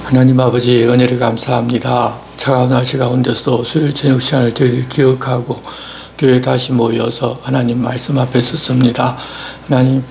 하나님 아버지 은혜를 감사합니다. 차가운 날씨 가운데서 수요일 저녁 시간을 저희들이 기억하고 교회에 다시 모여서 하나님 말씀 앞에 섰습니다. 하나님,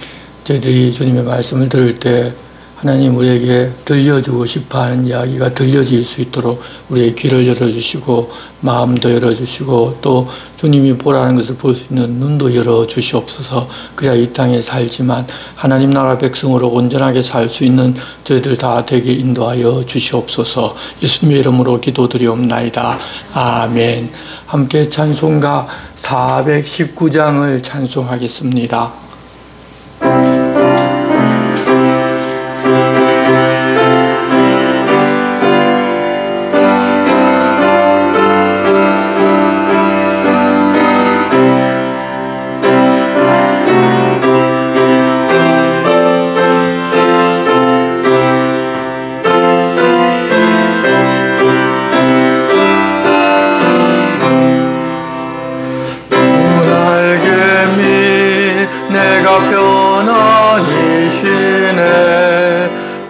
저희들이 주님의 말씀을 들을 때 하나님 우리에게 들려주고 싶어하는 이야기가 들려질 수 있도록 우리의 귀를 열어주시고 마음도 열어주시고 또 주님이 보라는 것을 볼 수 있는 눈도 열어주시옵소서. 그래야 이 땅에 살지만 하나님 나라 백성으로 온전하게 살 수 있는 저희들 다 되게 인도하여 주시옵소서. 예수님의 이름으로 기도드리옵나이다. 아멘. 함께 찬송가 419장을 찬송하겠습니다.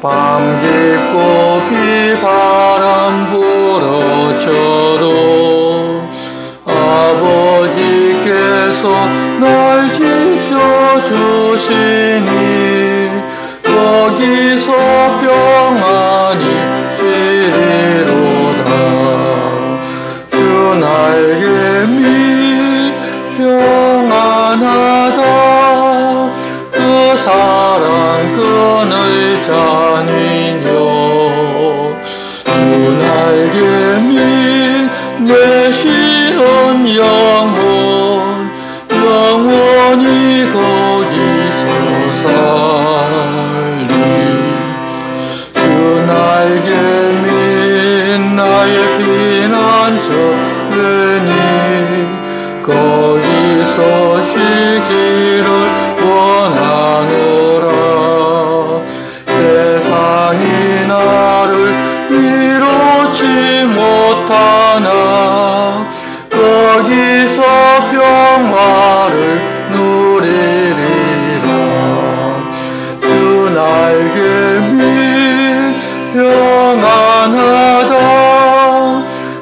밤 깊고 비바람 불어처럼 아버지께서 날 지켜주시니 거기서 평안히 쉬리로다. 주 날개 밑 평안하다. 그 사랑 끈을 자니뇨. 주 날개 밑 내쉬는 영원히 거기서 살리. 주 날개 밑 나의 피난처 되니 거기서 쉬기를 원하노라. 세상이 나를 이루지 못하나 거기서 평화를 누리리라. 주 날개 밑 평안하다.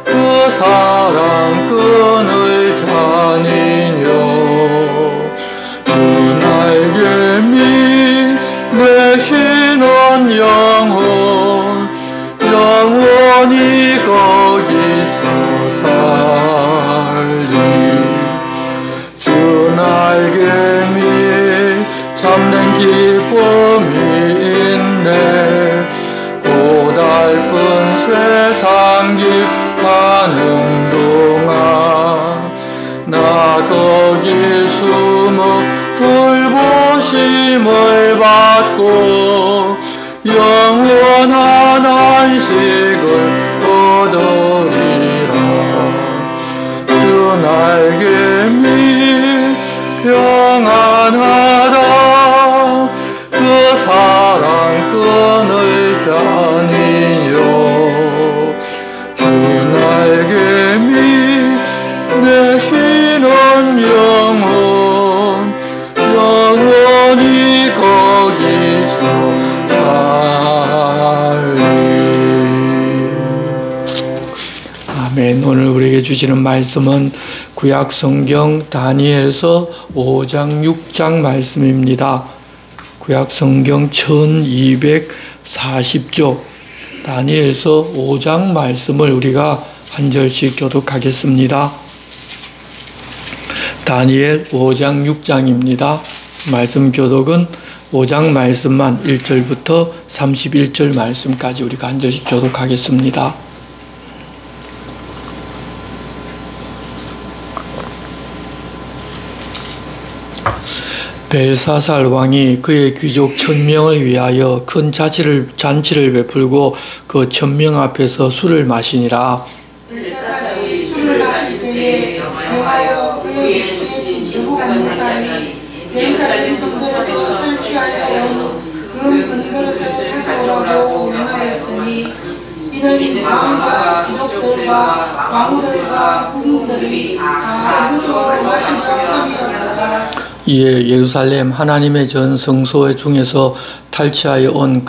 그 사랑 끈을 자니뇨. 주 날개 밑 내쉬는 영원히 거기서 살리. 주 날개 밑 참된 기쁨이 있네. 고달픈 세상 길 가는 동안 나 거기 숨어 돌보심을 받고 영원한 안식을 얻으리라. 주 날개 밑 평안하다. 그 사랑 끈을 자니요. 주 날개 밑 내쉬는 영원히 거기서 살리. 아멘. 오늘 우리에게 주시는 말씀은 구약 성경 다니엘서 5장 6장 말씀입니다. 구약 성경 1240쪽 다니엘서 5장 말씀을 우리가 한 절씩 교독하겠습니다. 다니엘 5장 6장입니다. 말씀 교독은 5장 말씀만 1절부터 31절 말씀까지 우리가 한 절씩 교독하겠습니다. 벨사살 왕이 그의 귀족 1000명을 위하여 큰 잔치를 베풀고 그 1000명 앞에서 술을 마시니라. 벨사살이 술을 마실 때에 여호와여 그의 모친 느부갓네살이 예루살렘 성전에서 술을 취하여 금 분그릇을 가져오라고 명하였으니 이는 왕과 귀족들과 왕들과 군인들이 다 그것으로 마시려 함이었다가 이에 예루살렘 하나님의 전 성소 중에서 탈취하여 온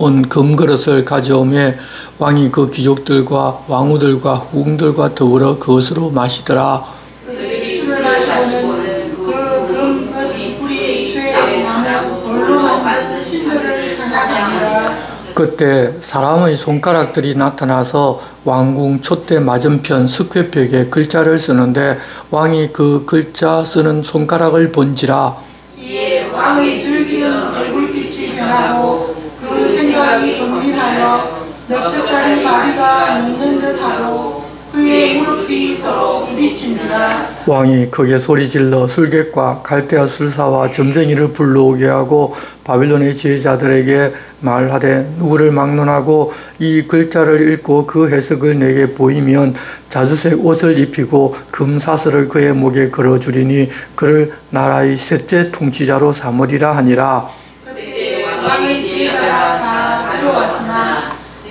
온 금그릇을 가져오매 왕이 그 귀족들과 왕후들과 후궁들과 더불어 그것으로 마시더라. 그들이 술을 마시고는 그 금은 뿌리 쇠 나무 돌로 만든 신들을 찬양하니라. 그때 사람의 손가락들이 나타나서 왕궁 촛대 맞은편 석회벽에 글자를 쓰는데 왕이 그 글자 쓰는 손가락을 본지라. 이에 왕의 즐기는 얼굴빛이 변하고 그 생각이 은밀하여 넓적다리 마비가 눕는 듯하고 그의 무릎이 서로 부딪힌지라. 왕이 크게 소리질러 술객과 갈대아 술사와 점쟁이를 불러오게 하고 바빌론의 지혜자들에게 말하되 누구를 막론하고 이 글자를 읽고 그 해석을 내게 보이면 자주색 옷을 입히고 금사슬을 그의 목에 걸어주리니 그를 나라의 셋째 통치자로 삼으리라 하니라. 그때 왕의 지혜자가 다 들어왔으나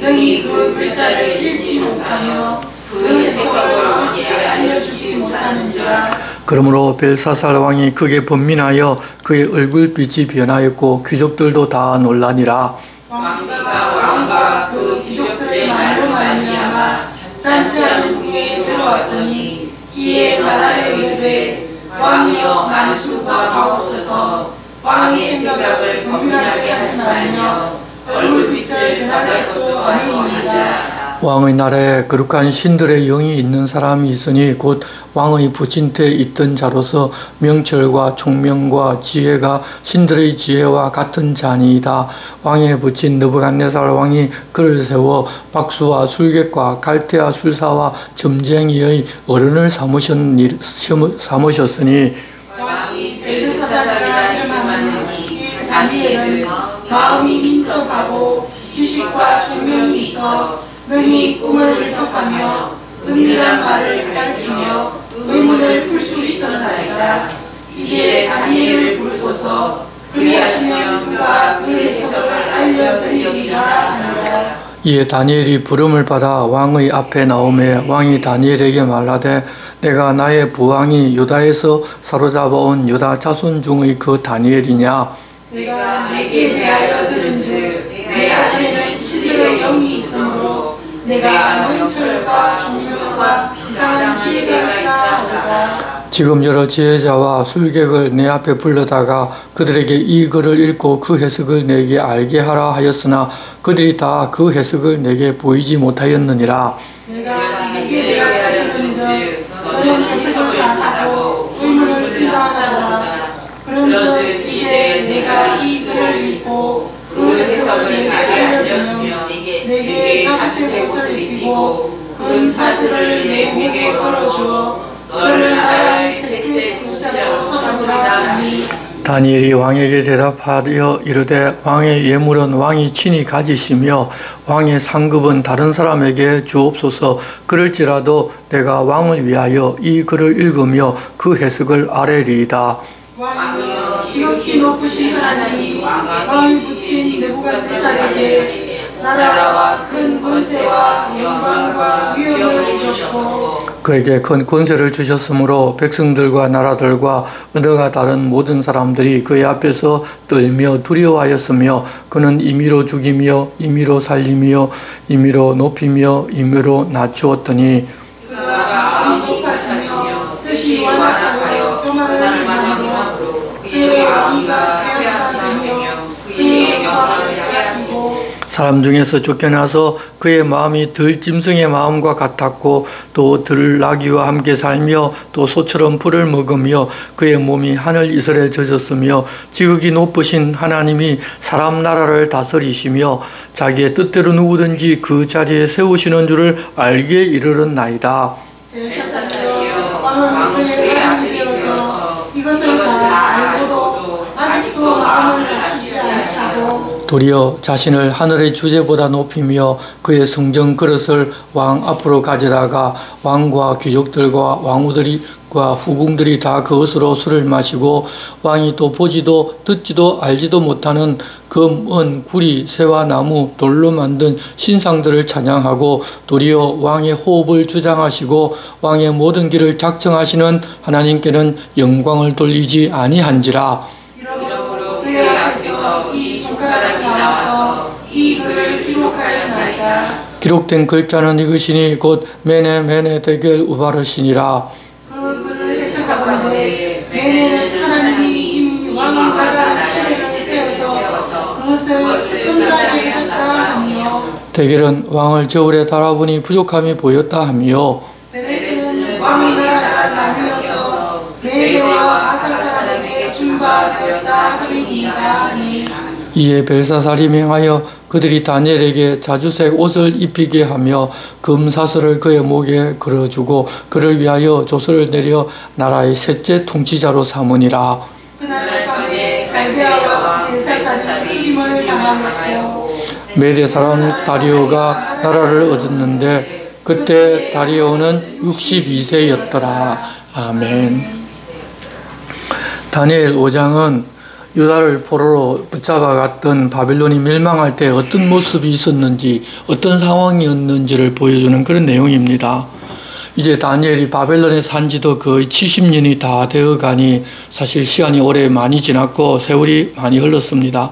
능히 그 글자를 읽지 못하며 그 해석을 왕께 알려주지 못하는지라. 그러므로 벨사살 왕이 크게 번민하여 그의 얼굴빛이 변하였고 귀족들도 다 놀라니라. 왕과 그 귀족들의 말로 말미암아 잔치하는 후에 들어왔더니 이에 말하여 이르되 왕이여 만수가 가옵소서. 왕의 생각을 범민하게 하지 말며 얼굴빛을 변하게 할 것도 아니니이다. 왕의 나라에 거룩한 신들의 영이 있는 사람이 있으니 곧 왕의 부친때 있던 자로서 명철과 총명과 지혜가 신들의 지혜와 같은 자니이다. 왕의 부친 느부갓네살 왕이 그를 세워 박수와 술객과 갈대아 술사와 점쟁이의 어른을 삼으셨으니 왕이 벨드사살이라 이름하느니 다니엘은 마음이 민첩하고 지식과 총명이 있어 능히 꿈을 해석하며 은밀한 말을 가르치며 의문을 풀 수 있었나이다. 이제 다니엘을 부르소서. 그리하시면 그가 그 해석을 알려드리리라 하니라. 이에 다니엘이 부름을 받아 왕의 앞에 나오매 왕이 다니엘에게 말하되 내가 나의 부왕이 유다에서 사로잡아온 유다 자손 중의 그 다니엘이냐. 내가 내게 대하여 들은즉 내 안에는 신들의 영이 있으므로 내가 명철과 총명과 이상한 지혜가 있다 하리라. 지금 여러 지혜자와 술객을 내 앞에 불러다가 그들에게 이 글을 읽고 그 해석을 내게 알게 하라 하였으나 그들이 다 그 해석을 내게 보이지 못하였느니라. 내가 내게 대하여 들은즉 너는 해석을 잘하고 의문을 푼다 하더라. 그런즉 이제 내가 이 글을 읽고 그 해석을 내게 알려주며 내게 자주색 옷을 입히고 금사슬을 내 목에 걸어주어 너를 나라의 셋째 통치자로 삼으리라 하니. 다니엘이 왕에게 대답하여 이르되 왕의 예물은 왕이 친히 가지시며 왕의 상급은 다른 사람에게 주옵소서. 그럴지라도 내가 왕을 위하여 이 글을 읽으며 그 해석을 아뢰리이다. 왕이여 지극히 높으신 하나님이 왕이 붙인 느부갓네살에게 나라와 큰 권세와 영광과 위엄을 주셨고 그에게 큰 권세를 주셨으므로 백성들과 나라들과 언어가 다른 모든 사람들이 그의 앞에서 떨며 두려워하였으며 그는 임의로 죽이며 임의로 살리며 임의로 높이며 임의로 낮추었더니 그가 왕이 못하며 뜻이 완악하여 교만을 행하며 그의 왕위가 폐하되며 그의 영광을 빼앗기고 사람 중에서 쫓겨나서 그의 마음이 들짐승의 마음과 같았고 또 들나귀와 함께 살며 또 소처럼 풀을 먹으며 그의 몸이 하늘 이슬에 젖었으며 지극히 높으신 하나님이 사람 나라를 다스리시며 자기의 뜻대로 누구든지 그 자리에 세우시는 줄을 알게 이르렀나이다. 벨사살이여 왕은 그의 아들이어서 이것을 다 알고도 아직도 마음을 낮추지 아니하고 도리어 자신을 하늘의 주제보다 높이며 그의 성전 그릇을 왕 앞으로 가져다가 왕과 귀족들과 왕후들과 후궁들이 다 그것으로 술을 마시고 왕이 또 보지도 듣지도 알지도 못하는 금, 은, 구리, 새와 나무, 돌로 만든 신상들을 찬양하고 도리어 왕의 호흡을 주장하시고 왕의 모든 길을 작정하시는 하나님께는 영광을 돌리지 아니한지라. 그의 앞에서 이 손가락이 나와서 이 글을 기록하였나이다. 기록된 글자는 이것이니 곧 메네 데겔 우바르시니라. 그 글을 해석하건대 메네는 하나님이 이미 왕이 나라 시대를 세워서 그것을 끝나게 하셨다 하며, 데겔은 왕을 저울에 달아보니 부족함이 보였다 하며, 베레스는 왕이 나라가 나뉘어서 메대와 아사 사람에게 준바되었다 함이니이다. 이에 벨사살이 명하여 그들이 다니엘에게 자주색 옷을 입히게 하며 금사슬을 그의 목에 걸어주고 그를 위하여 조서를 내려 나라의 셋째 통치자로 삼으니라. 그날 밤에 갈대아와 왕 벨사살이 죽임을 당하였고, 메대 사람 다리오가 나라를 얻었는데 그때 다리오는 62세였더라. 아멘. 다니엘 5장은 유다를 포로로 붙잡아갔던 바빌론이 멸망할 때 어떤 모습이 있었는지, 어떤 상황이었는지를 보여주는 그런 내용입니다. 이제 다니엘이 바벨론에 산 지도 거의 70년이 다 되어가니 사실 시간이 오래 많이 지났고 세월이 많이 흘렀습니다.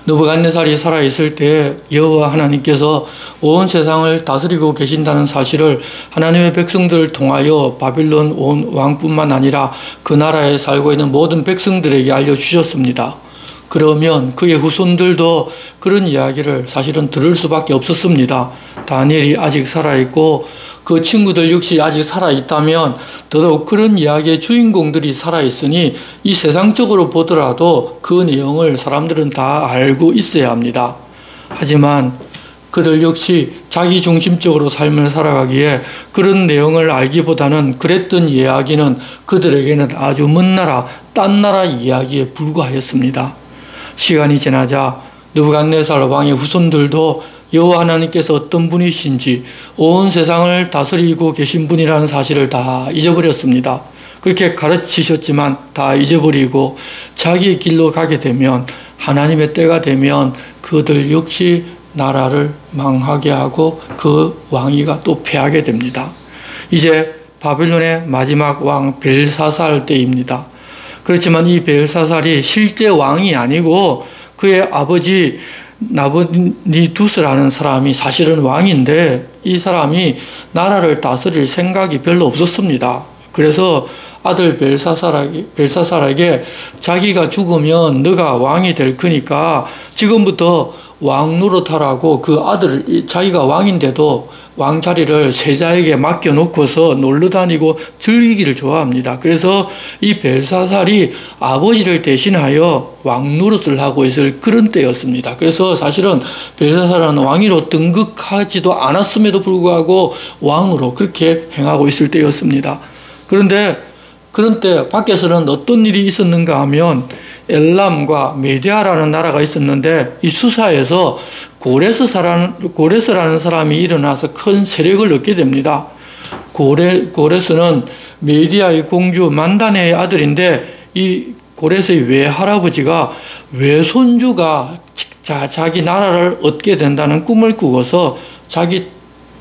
느부갓네살이 살아있을 때 여호와 하나님께서 온 세상을 다스리고 계신다는 사실을 하나님의 백성들을 통하여 바빌론 온 왕뿐만 아니라 그 나라에 살고 있는 모든 백성들에게 알려주셨습니다. 그러면 그의 후손들도 그런 이야기를 사실은 들을 수밖에 없었습니다. 다니엘이 아직 살아있고 그 친구들 역시 아직 살아있다면 더더욱 그런 이야기의 주인공들이 살아있으니 이 세상적으로 보더라도 그 내용을 사람들은 다 알고 있어야 합니다. 하지만 그들 역시 자기 중심적으로 삶을 살아가기에 그런 내용을 알기보다는 그랬던 이야기는 그들에게는 아주 먼 나라, 딴 나라 이야기에 불과하였습니다. 시간이 지나자 느부갓네살 왕의 후손들도 여호와 하나님께서 어떤 분이신지, 온 세상을 다스리고 계신 분이라는 사실을 다 잊어버렸습니다. 그렇게 가르치셨지만 다 잊어버리고 자기의 길로 가게 되면, 하나님의 때가 되면 그들 역시 나라를 망하게 하고 그 왕위가 또 패하게 됩니다. 이제 바빌론의 마지막 왕 벨사살 때입니다. 그렇지만 이 벨사살이 실제 왕이 아니고 그의 아버지 나부니두스라는 사람이 사실은 왕인데 이 사람이 나라를 다스릴 생각이 별로 없었습니다. 그래서 아들 벨사살에게 자기가 죽으면 너가 왕이 될 거니까 지금부터 왕 노릇하라고 그 아들, 자기가 왕인데도 왕자리를 세자에게 맡겨놓고서 놀러 다니고 즐기기를 좋아합니다. 그래서 이 벨사살이 아버지를 대신하여 왕 노릇을 하고 있을 그런 때였습니다. 그래서 사실은 벨사살은 왕위로 등극하지도 않았음에도 불구하고 왕으로 그렇게 행하고 있을 때였습니다. 그런데 그런 때 밖에서는 어떤 일이 있었는가 하면 엘람과 메디아라는 나라가 있었는데 이 수사에서 고레스라는 사람이 일어나서 큰 세력을 얻게 됩니다. 고레스는 메디아의 공주 만다네의 아들인데 이 고레스의 외할아버지가 외손주가 자기 나라를 얻게 된다는 꿈을 꾸고서 자기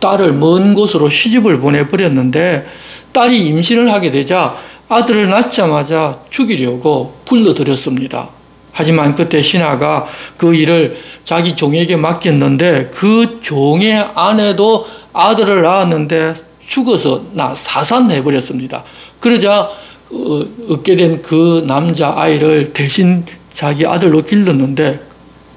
딸을 먼 곳으로 시집을 보내버렸는데 딸이 임신을 하게 되자 아들을 낳자마자 죽이려고 불러들였습니다. 하지만 그때 신하가 그 일을 자기 종에게 맡겼는데 그 종의 아내도 아들을 낳았는데 죽어서 사산해버렸습니다. 그러자 얻게 된 그 남자아이를 대신 자기 아들로 길렀는데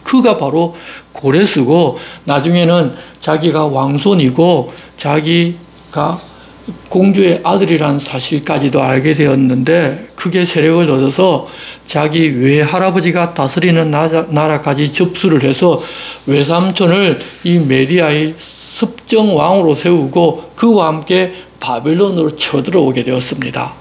그가 바로 고레스고 나중에는 자기가 왕손이고 자기가 공주의 아들이라는 사실까지도 알게 되었는데 그게 세력을 얻어서 자기 외할아버지가 다스리는 나라까지 접수를 해서 외삼촌을 이 메디아의 습정왕으로 세우고 그와 함께 바빌론으로 쳐들어오게 되었습니다.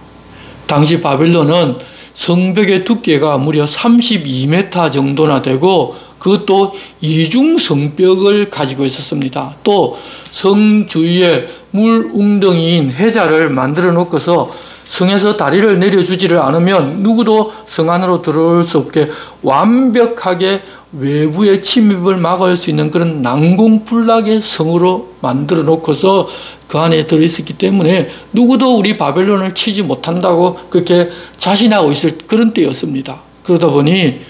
당시 바빌론은 성벽의 두께가 무려 32m 정도나 되고 그것도 이중 성벽을 가지고 있었습니다. 또 성 주위에 물 웅덩이인 해자를 만들어 놓고서 성에서 다리를 내려주지를 않으면 누구도 성 안으로 들어올 수 없게 완벽하게 외부의 침입을 막을 수 있는 그런 난공불락의 성으로 만들어 놓고서 그 안에 들어있었기 때문에 누구도 우리 바벨론을 치지 못한다고 그렇게 자신하고 있을 그런 때였습니다. 그러다 보니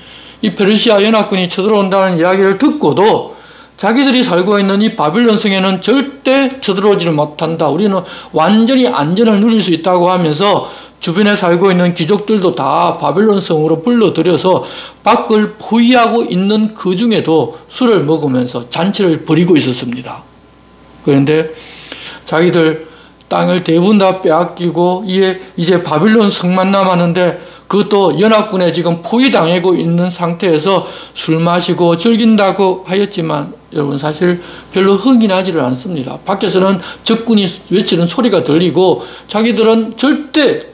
이 페르시아 연합군이 쳐들어온다는 이야기를 듣고도 자기들이 살고 있는 이 바빌론 성에는 절대 쳐들어오지를 못한다. 우리는 완전히 안전을 누릴 수 있다고 하면서 주변에 살고 있는 귀족들도 다 바빌론 성으로 불러들여서 밖을 포위하고 있는 그 중에도 술을 먹으면서 잔치를 벌이고 있었습니다. 그런데 자기들 땅을 대부분 다 빼앗기고 이제 바빌론 성만 남았는데 그것도 연합군에 지금 포위당하고 있는 상태에서 술 마시고 즐긴다고 하였지만 여러분 사실 별로 흥이 나지를 않습니다. 밖에서는 적군이 외치는 소리가 들리고 자기들은 절대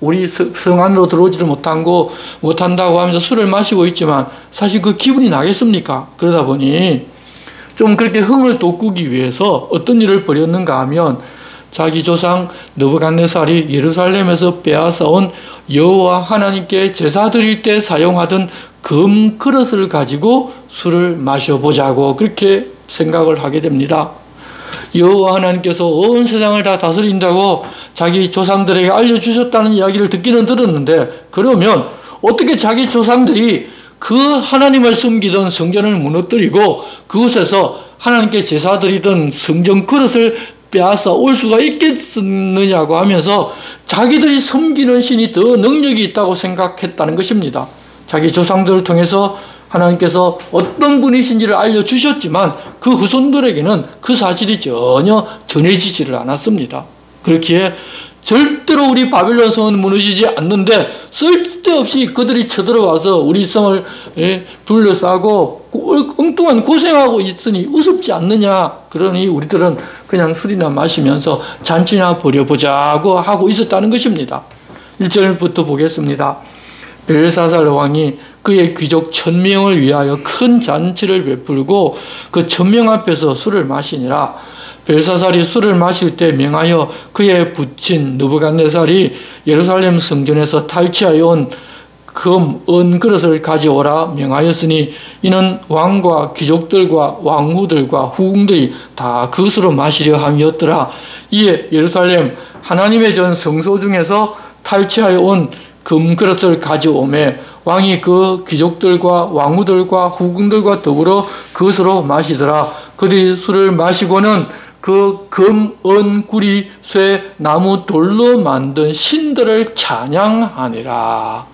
우리 성 안으로 들어오지를 못한다고 하면서 술을 마시고 있지만 사실 그 기분이 나겠습니까? 그러다 보니 좀 그렇게 흥을 돋구기 위해서 어떤 일을 벌였는가 하면 자기 조상 느부갓네살이 예루살렘에서 빼앗아온 여호와 하나님께 제사 드릴 때 사용하던 금 그릇을 가지고 술을 마셔보자고 그렇게 생각을 하게 됩니다. 여호와 하나님께서 온 세상을 다 다스린다고 자기 조상들에게 알려주셨다는 이야기를 듣기는 들었는데 그러면 어떻게 자기 조상들이 그 하나님을 섬기던 성전을 무너뜨리고 그곳에서 하나님께 제사 드리던 성전 그릇을 빼앗아 올 수가 있겠느냐고 하면서 자기들이 섬기는 신이 더 능력이 있다고 생각했다는 것입니다. 자기 조상들을 통해서 하나님께서 어떤 분이신지를 알려주셨지만 그 후손들에게는 그 사실이 전혀 전해지지를 않았습니다. 그렇기에 절대로 우리 바빌론 성은 무너지지 않는데 쓸데없이 그들이 쳐들어와서 우리 성을 둘러싸고 엉뚱한 고생하고 있으니 우습지 않느냐. 그러니 우리들은 그냥 술이나 마시면서 잔치나 벌여보자고 하고 있었다는 것입니다. 1절부터 보겠습니다. 벨사살 왕이 그의 귀족 1000명을 위하여 큰 잔치를 베풀고 그 1000명 앞에서 술을 마시니라. 벨사살이 술을 마실 때 명하여 그의 부친 느부갓네살이 예루살렘 성전에서 탈취하여 온 금, 은 그릇을 가져오라 명하였으니 이는 왕과 귀족들과 왕후들과 후궁들이 다 그것으로 마시려 함이었더라. 이에 예루살렘 하나님의 전 성소 중에서 탈취하여 온 금 그릇을 가져오매 왕이 그 귀족들과 왕후들과 후궁들과 더불어 그것으로 마시더라. 그들이 술을 마시고는 그 금, 은, 구리, 쇠, 나무, 돌로 만든 신들을 찬양하니라.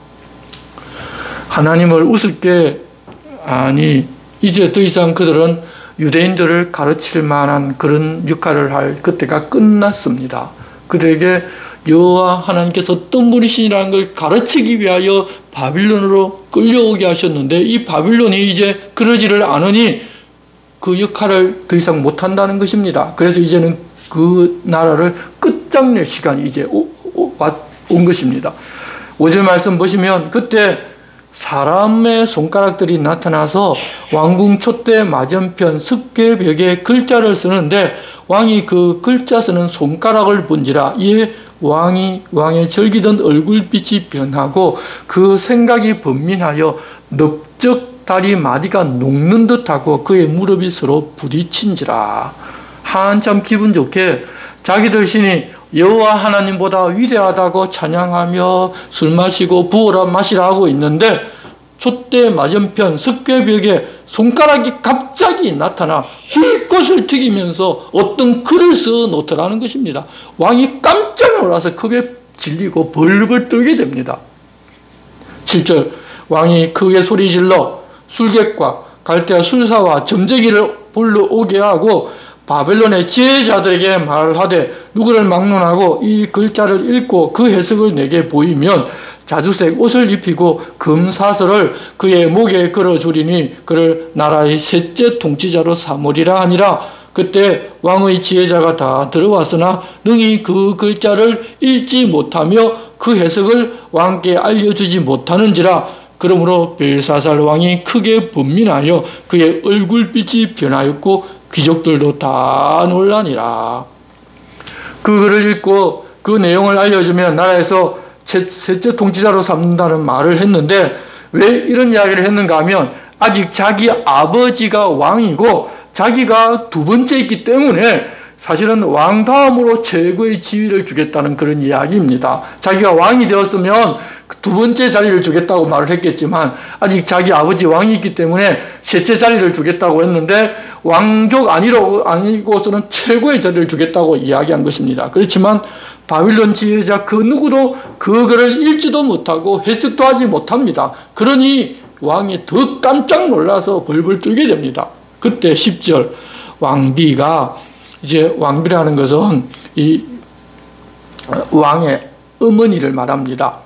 하나님을 우습게 아니 이제 더 이상 그들은 유대인들을 가르칠 만한 그런 역할을 할 그때가 끝났습니다. 그들에게 여호와 하나님께서 어떤 분이시라는 걸 가르치기 위하여 바빌론으로 끌려오게 하셨는데 이 바빌론이 이제 그러지를 않으니 그 역할을 더 이상 못한다는 것입니다. 그래서 이제는 그 나라를 끝장낼 시간이 이제 온 것입니다. 5절 말씀 보시면 그때 사람의 손가락들이 나타나서 왕궁 촛대 맞은편 습계벽에 글자를 쓰는데 왕이 그 글자 쓰는 손가락을 본지라. 이에 왕의 절기던 얼굴빛이 변하고 그 생각이 번민하여 넓적 다리 마디가 녹는 듯하고 그의 무릎이 서로 부딪힌지라. 한참 기분 좋게 자기들 신이 여호와 하나님보다 위대하다고 찬양하며 술 마시고 부어라 마시라 하고 있는데 촛대 맞은편 습궤벽에 손가락이 갑자기 나타나 불꽃을 튀기면서 어떤 글을 써 놓더라는 것입니다. 왕이 깜짝 놀라서 크게 질리고 벌벌 떨게 됩니다. 7절 왕이 크게 소리질러 술객과 갈대아 술사와 점쟁이를 불러오게 하고 바벨론의 지혜자들에게 말하되 누구를 막론하고 이 글자를 읽고 그 해석을 내게 보이면 자주색 옷을 입히고 금사슬을 그의 목에 걸어주리니 그를 나라의 셋째 통치자로 삼으리라 하니라. 그때 왕의 지혜자가 다 들어왔으나 능히 그 글자를 읽지 못하며 그 해석을 왕께 알려주지 못하는지라. 그러므로 벨사살 왕이 크게 번민하여 그의 얼굴빛이 변하였고 귀족들도 다 놀라니라. 그 글을 읽고 그 내용을 알려주면 나라에서 셋째 통치자로 삼는다는 말을 했는데 왜 이런 이야기를 했는가 하면 아직 자기 아버지가 왕이고 자기가 두 번째이기 때문에 사실은 왕 다음으로 최고의 지위를 주겠다는 그런 이야기입니다. 자기가 왕이 되었으면 두 번째 자리를 주겠다고 말을 했겠지만 아직 자기 아버지 왕이 있기 때문에 셋째 자리를 주겠다고 했는데 왕족 아니고서는 최고의 자리를 주겠다고 이야기한 것입니다. 그렇지만 바빌론 지혜자 그 누구도 그거를 읽지도 못하고 해석도 하지 못합니다. 그러니 왕이 더 깜짝 놀라서 벌벌 떨게 됩니다. 그때 10절 왕비가, 이제 왕비라는 것은 이 왕의 어머니를 말합니다.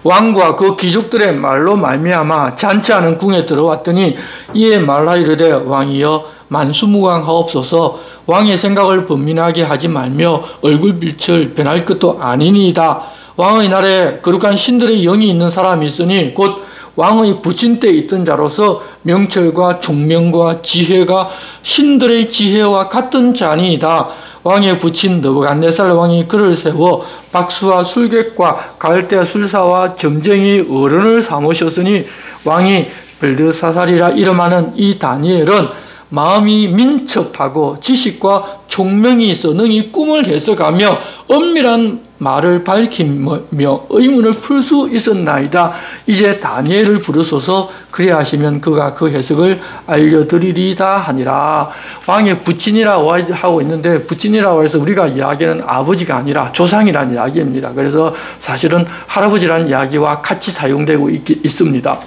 왕과 그 귀족들의 말로 말미암아 잔치하는 궁에 들어왔더니 이에 말하이르되 왕이여 만수무강하옵소서. 왕의 생각을 번민하게 하지 말며 얼굴빛을 변할 것도 아니니이다. 왕의 날에 거룩한 신들의 영이 있는 사람이 있으니 곧 왕의 부친 때 있던 자로서 명철과 총명과 지혜가 신들의 지혜와 같은 자니이다. 왕의 부친 느부갓네살 왕이 그를 세워 박수와 술객과 갈대 술사와 점쟁이 어른을 삼으셨으니 왕이 벨드사살이라 이름하는 이 다니엘은 마음이 민첩하고 지식과 총명이 있어 능히 꿈을 해석하며 엄밀한 말을 밝히며 의문을 풀 수 있었나이다. 이제 다니엘을 부르소서. 그리야 하시면 그가 그 해석을 알려드리리다 하니라. 왕의 부친이라고 하고 있는데 부친이라고 해서 우리가 이야기하는 아버지가 아니라 조상이라는 이야기입니다. 그래서 사실은 할아버지라는 이야기와 같이 사용되고 있습니다.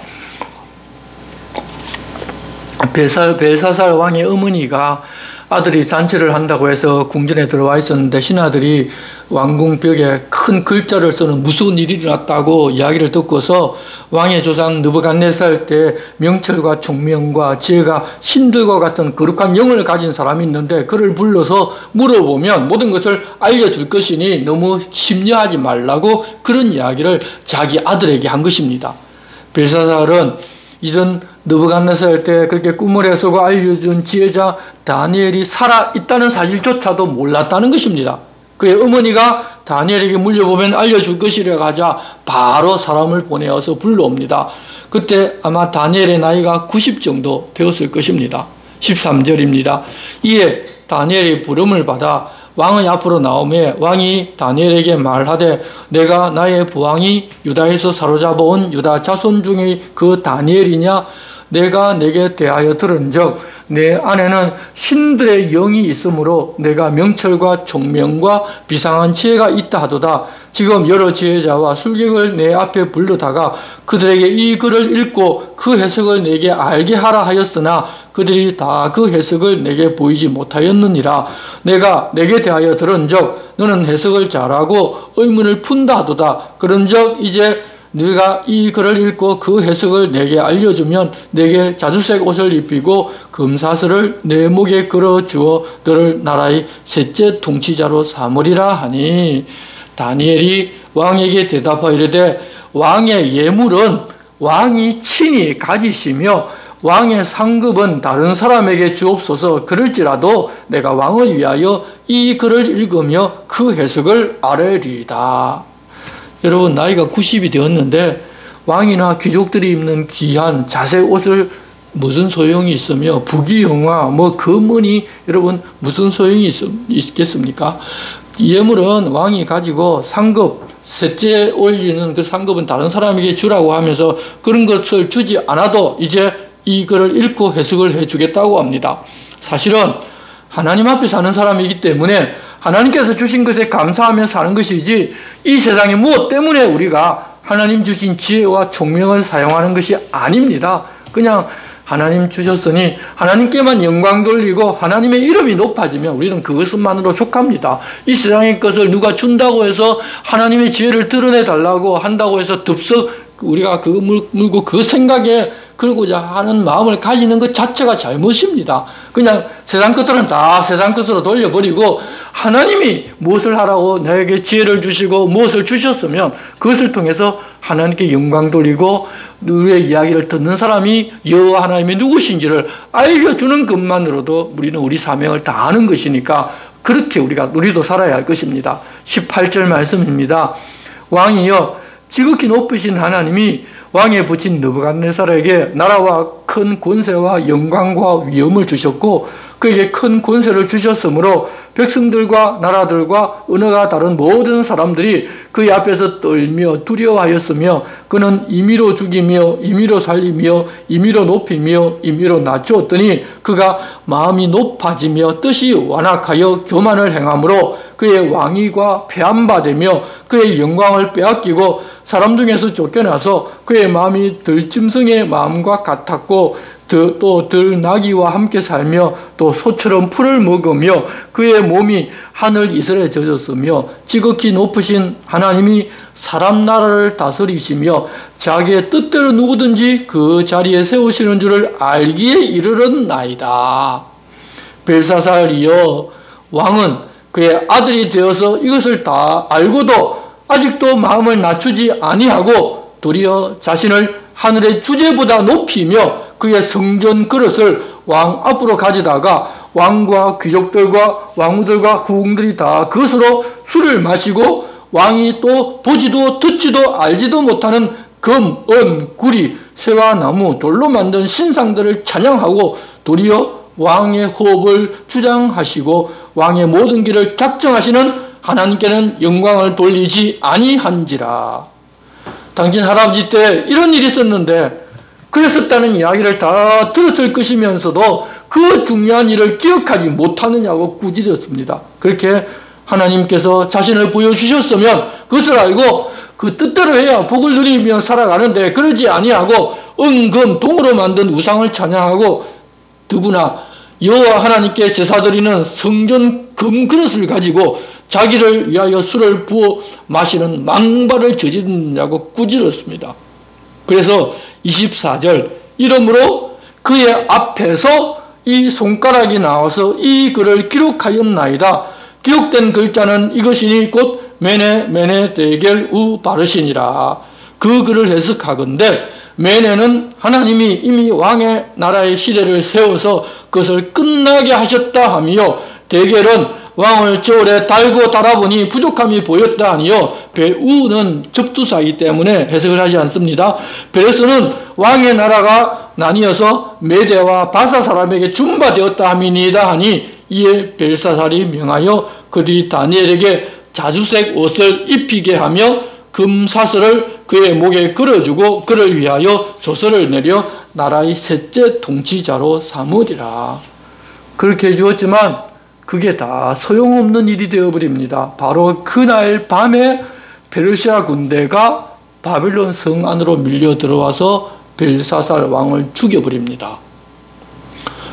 벨사살 왕의 어머니가 아들이 잔치를 한다고 해서 궁전에 들어와 있었는데 신하들이 왕궁 벽에 큰 글자를 쓰는 무서운 일이 일어났다고 이야기를 듣고서 왕의 조상 느부갓네살 때 명철과 총명과 지혜가 신들과 같은 거룩한 영을 가진 사람이 있는데 그를 불러서 물어보면 모든 것을 알려줄 것이니 너무 심려하지 말라고 그런 이야기를 자기 아들에게 한 것입니다. 벨사살은 이전 느부갓네살 때 그렇게 꿈을 해서고 알려준 지혜자 다니엘이 살아있다는 사실조차도 몰랐다는 것입니다. 그의 어머니가 다니엘에게 물려보면 알려줄 것이라고 하자 바로 사람을 보내어서 불러옵니다. 그때 아마 다니엘의 나이가 90 정도 되었을 것입니다. 13절입니다. 이에 다니엘이 부름을 받아 왕의 앞으로 나오매 왕이 다니엘에게 말하되 내가 나의 부왕이 유다에서 사로잡아온 유다 자손 중에 그 다니엘이냐? 내가 내게 대하여 들은즉 내 안에는 신들의 영이 있으므로 내가 명철과 총명과 비상한 지혜가 있다 하도다. 지금 여러 지혜자와 술객을 내 앞에 불러다가 그들에게 이 글을 읽고 그 해석을 내게 알게 하라 하였으나 그들이 다 그 해석을 내게 보이지 못하였느니라. 내가 내게 대하여 들은즉 너는 해석을 잘하고 의문을 푼다 하도다. 그런즉 이제 네가 이 글을 읽고 그 해석을 내게 알려주면 내게 자주색 옷을 입히고 금사슬을 내 목에 걸어주어 너를 나라의 셋째 통치자로 삼으리라 하니 다니엘이 왕에게 대답하여 이르되 왕의 예물은 왕이 친히 가지시며 왕의 상급은 다른 사람에게 주옵소서. 그럴지라도 내가 왕을 위하여 이 글을 읽으며 그 해석을 아뢰리이다. 여러분 나이가 90이 되었는데 왕이나 귀족들이 입는 귀한 자색 옷을 무슨 소용이 있으며 부귀영화 뭐 금은이 여러분 무슨 소용이 있겠습니까? 예물은 왕이 가지고 상급 셋째 올리는 그 상급은 다른 사람에게 주라고 하면서 그런 것을 주지 않아도 이제 이 글을 읽고 해석을 해주겠다고 합니다. 사실은 하나님 앞에 사는 사람이기 때문에 하나님께서 주신 것에 감사하며 사는 것이지 이 세상에 무엇 때문에 우리가 하나님 주신 지혜와 총명을 사용하는 것이 아닙니다. 그냥 하나님 주셨으니 하나님께만 영광 돌리고 하나님의 이름이 높아지면 우리는 그것만으로 족합니다. 이 세상의 것을 누가 준다고 해서 하나님의 지혜를 드러내달라고 한다고 해서 덥석 우리가 그거 물고 그 생각에 그러고자 하는 마음을 가지는 것 자체가 잘못입니다. 그냥 세상 것들은 다 세상 것으로 돌려버리고 하나님이 무엇을 하라고 나에게 지혜를 주시고 무엇을 주셨으면 그것을 통해서 하나님께 영광 돌리고 우리의 이야기를 듣는 사람이 여호와 하나님이 누구신지를 알려주는 것만으로도 우리는 우리 사명을 다하는 것이니까 그렇게 우리도 살아야 할 것입니다. 18절 말씀입니다. 왕이여 지극히 높으신 하나님이 왕의 부친 느부갓네살에게 나라와 큰 권세와 영광과 위엄을 주셨고 그에게 큰 권세를 주셨으므로 백성들과 나라들과 언어가 다른 모든 사람들이 그의 앞에서 떨며 두려워하였으며 그는 임의로 죽이며 임의로 살리며 임의로 높이며 임의로 낮추었더니 그가 마음이 높아지며 뜻이 완악하여 교만을 행함으로 그의 왕위가 폐함받으며 그의 영광을 빼앗기고 사람 중에서 쫓겨나서 그의 마음이 들짐승의 마음과 같았고 또 들나귀와 함께 살며 또 소처럼 풀을 먹으며 그의 몸이 하늘 이슬에 젖었으며 지극히 높으신 하나님이 사람 나라를 다스리시며 자기의 뜻대로 누구든지 그 자리에 세우시는 줄을 알기에 이르렀나이다. 벨사살이여, 왕은 그의 아들이 되어서 이것을 다 알고도 아직도 마음을 낮추지 아니하고 도리어 자신을 하늘의 주제보다 높이며 그의 성전 그릇을 왕 앞으로 가져다가 왕과 귀족들과 왕후들과 후궁들이 다 그것으로 술을 마시고 왕이 또 보지도 듣지도 알지도 못하는 금, 은, 구리, 쇠와 나무, 돌로 만든 신상들을 찬양하고 도리어 왕의 호흡을 주장하시고 왕의 모든 길을 작정하시는 하나님께는 영광을 돌리지 아니한지라. 당신 할아버지 때 이런 일이 있었는데 그랬었다는 이야기를 다 들었을 것이면서도 그 중요한 일을 기억하지 못하느냐고 꾸짖었습니다. 그렇게 하나님께서 자신을 보여주셨으면 그것을 알고 그 뜻대로 해야 복을 누리며 살아가는데 그러지 아니하고 은금 동으로 만든 우상을 찬양하고 더구나 여호와 하나님께 제사드리는 성전 금그릇을 가지고 자기를 위하여 술을 부어 마시는 망발을 저지르느냐고 꾸짖었습니다. 그래서 24절 이러므로 그의 앞에서 이 손가락이 나와서 이 글을 기록하였나이다. 기록된 글자는 이것이니 곧 메네 데겔 우 바르시니라. 그 글을 해석하건대 메네는 하나님이 이미 왕의 나라의 시대를 세워서 그것을 끝나게 하셨다 하며 데겔은 왕을 저울에 달고 달아보니 부족함이 보였다 하니요. 베우는 접두사이기 때문에 해석을 하지 않습니다. 베레스는 왕의 나라가 나뉘어서 메대와 바사 사람에게 준바되었다 함이니이다 하니 이에 벨사살이 명하여 그들이 다니엘에게 자주색 옷을 입히게 하며 금사슬을 그의 목에 걸어주고 그를 위하여 조서를 내려 나라의 셋째 통치자로 삼으리라. 그렇게 해주었지만 그게 다 소용없는 일이 되어버립니다. 바로 그날 밤에 페르시아 군대가 바빌론 성 안으로 밀려 들어와서 벨사살 왕을 죽여버립니다.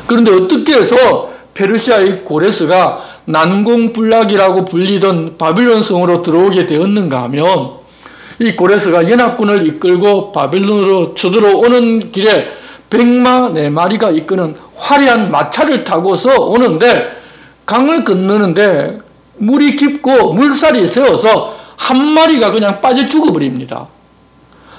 그런데 어떻게 해서 페르시아의 고레스가 난공불락이라고 불리던 바빌론 성으로 들어오게 되었는가 하면 이 고레스가 연합군을 이끌고 바빌론으로 쳐들어오는 길에 104마리가 이끄는 화려한 마차를 타고서 오는데 강을 건너는데 물이 깊고 물살이 세워서 한 마리가 그냥 빠져 죽어버립니다.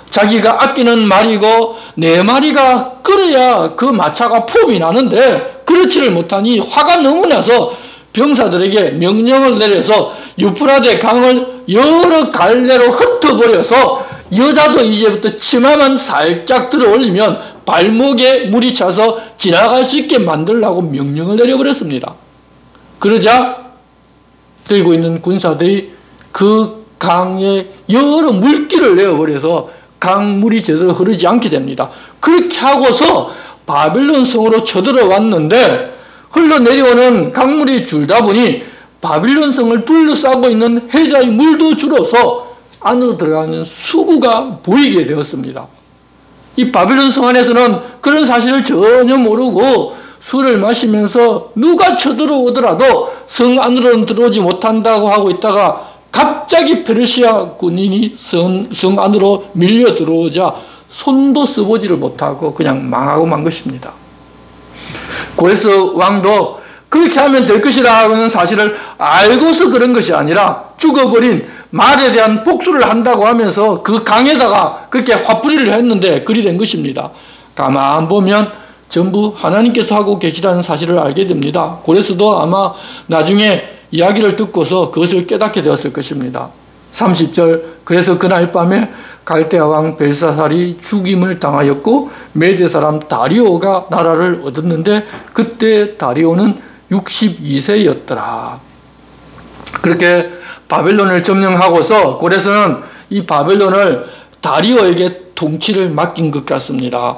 자기가 아끼는 말이고 4마리가 끌어야 그 마차가 폼이 나는데 그렇지를 못하니 화가 너무 나서 병사들에게 명령을 내려서 유프라데 강을 여러 갈래로 흩어버려서 여자도 이제부터 치마만 살짝 들어 올리면 발목에 물이 차서 지나갈 수 있게 만들라고 명령을 내려버렸습니다. 그러자 들고 있는 군사들이 그 강에 여러 물길을 내어버려서 강물이 제대로 흐르지 않게 됩니다. 그렇게 하고서 바빌론 성으로 쳐들어왔는데 흘러내려오는 강물이 줄다 보니 바빌론 성을 둘러싸고 있는 해자의 물도 줄어서 안으로 들어가는 수구가 보이게 되었습니다. 이 바빌론 성 안에서는 그런 사실을 전혀 모르고 술을 마시면서 누가 쳐들어오더라도 성 안으로는 들어오지 못한다고 하고 있다가 갑자기 페르시아 군인이 성 안으로 밀려 들어오자 손도 써보지를 못하고 그냥 망하고 만 것입니다. 고레스 왕도 그렇게 하면 될 것이라는 사실을 알고서 그런 것이 아니라 죽어버린 말에 대한 복수를 한다고 하면서 그 강에다가 그렇게 화풀이를 했는데 그리 된 것입니다. 가만 보면 전부 하나님께서 하고 계시다는 사실을 알게 됩니다. 고레스도 아마 나중에 이야기를 듣고서 그것을 깨닫게 되었을 것입니다. 30절 그래서 그날 밤에 갈대아 왕 벨사살이 죽임을 당하였고 메대 사람 다리오가 나라를 얻었는데 그때 다리오는 62세였더라. 그렇게 바벨론을 점령하고서 고레스는 이 바벨론을 다리오에게 통치를 맡긴 것 같습니다.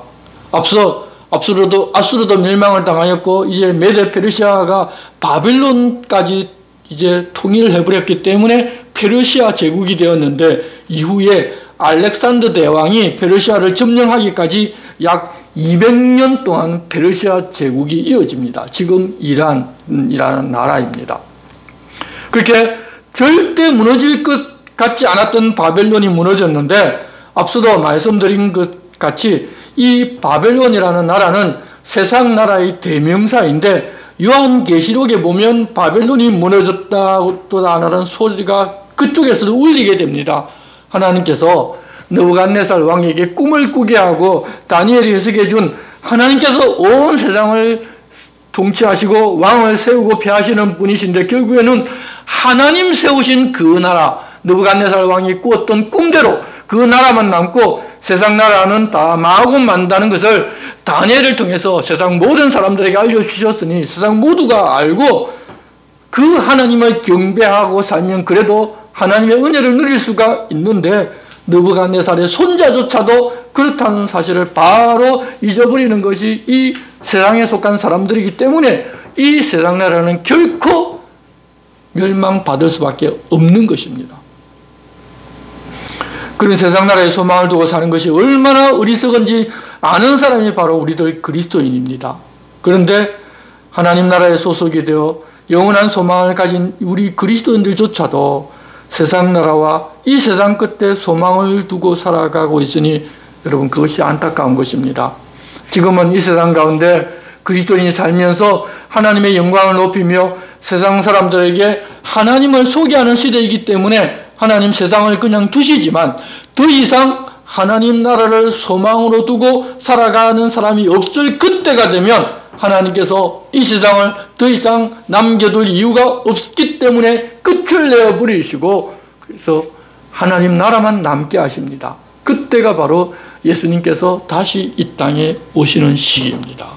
아수르도 멸망을 당하였고 이제 메데 페르시아가 바벨론까지 이제 통일을 해버렸기 때문에 페르시아 제국이 되었는데 이후에 알렉산더 대왕이 페르시아를 점령하기까지 약 200년 동안 페르시아 제국이 이어집니다. 지금 이란이라는 나라입니다. 그렇게 절대 무너질 것 같지 않았던 바벨론이 무너졌는데 앞서도 말씀드린 것 같이 이 바벨론이라는 나라는 세상 나라의 대명사인데 요한계시록에 보면 바벨론이 무너졌다고 또 하는 소리가 그쪽에서도 울리게 됩니다. 하나님께서 느부갓네살 왕에게 꿈을 꾸게 하고 다니엘이 해석해 준 하나님께서 온 세상을 통치하시고 왕을 세우고 폐하시는 분이신데 결국에는 하나님 세우신 그 나라 느부갓네살 왕이 꾸었던 꿈대로 그 나라만 남고 세상 나라는 다 망하고 만다는 것을 다니엘을 통해서 세상 모든 사람들에게 알려주셨으니 세상 모두가 알고 그 하나님을 경배하고 살면 그래도 하나님의 은혜를 누릴 수가 있는데 느부갓네살의 손자조차도 그렇다는 사실을 바로 잊어버리는 것이 이 세상에 속한 사람들이기 때문에 이 세상 나라는 결코 멸망받을 수밖에 없는 것입니다. 그런 세상 나라에 소망을 두고 사는 것이 얼마나 어리석은지 아는 사람이 바로 우리들 그리스도인입니다. 그런데 하나님 나라에 소속이 되어 영원한 소망을 가진 우리 그리스도인들조차도 세상 나라와 이 세상 끝에 소망을 두고 살아가고 있으니 여러분 그것이 안타까운 것입니다. 지금은 이 세상 가운데 그리스도인이 살면서 하나님의 영광을 높이며 세상 사람들에게 하나님을 소개하는 시대이기 때문에 하나님 세상을 그냥 두시지만 더 이상 하나님 나라를 소망으로 두고 살아가는 사람이 없을 그때가 되면 하나님께서 이 세상을 더 이상 남겨둘 이유가 없기 때문에 끝을 내어버리시고 그래서 하나님 나라만 남게 하십니다. 그때가 바로 예수님께서 다시 이 땅에 오시는 시기입니다.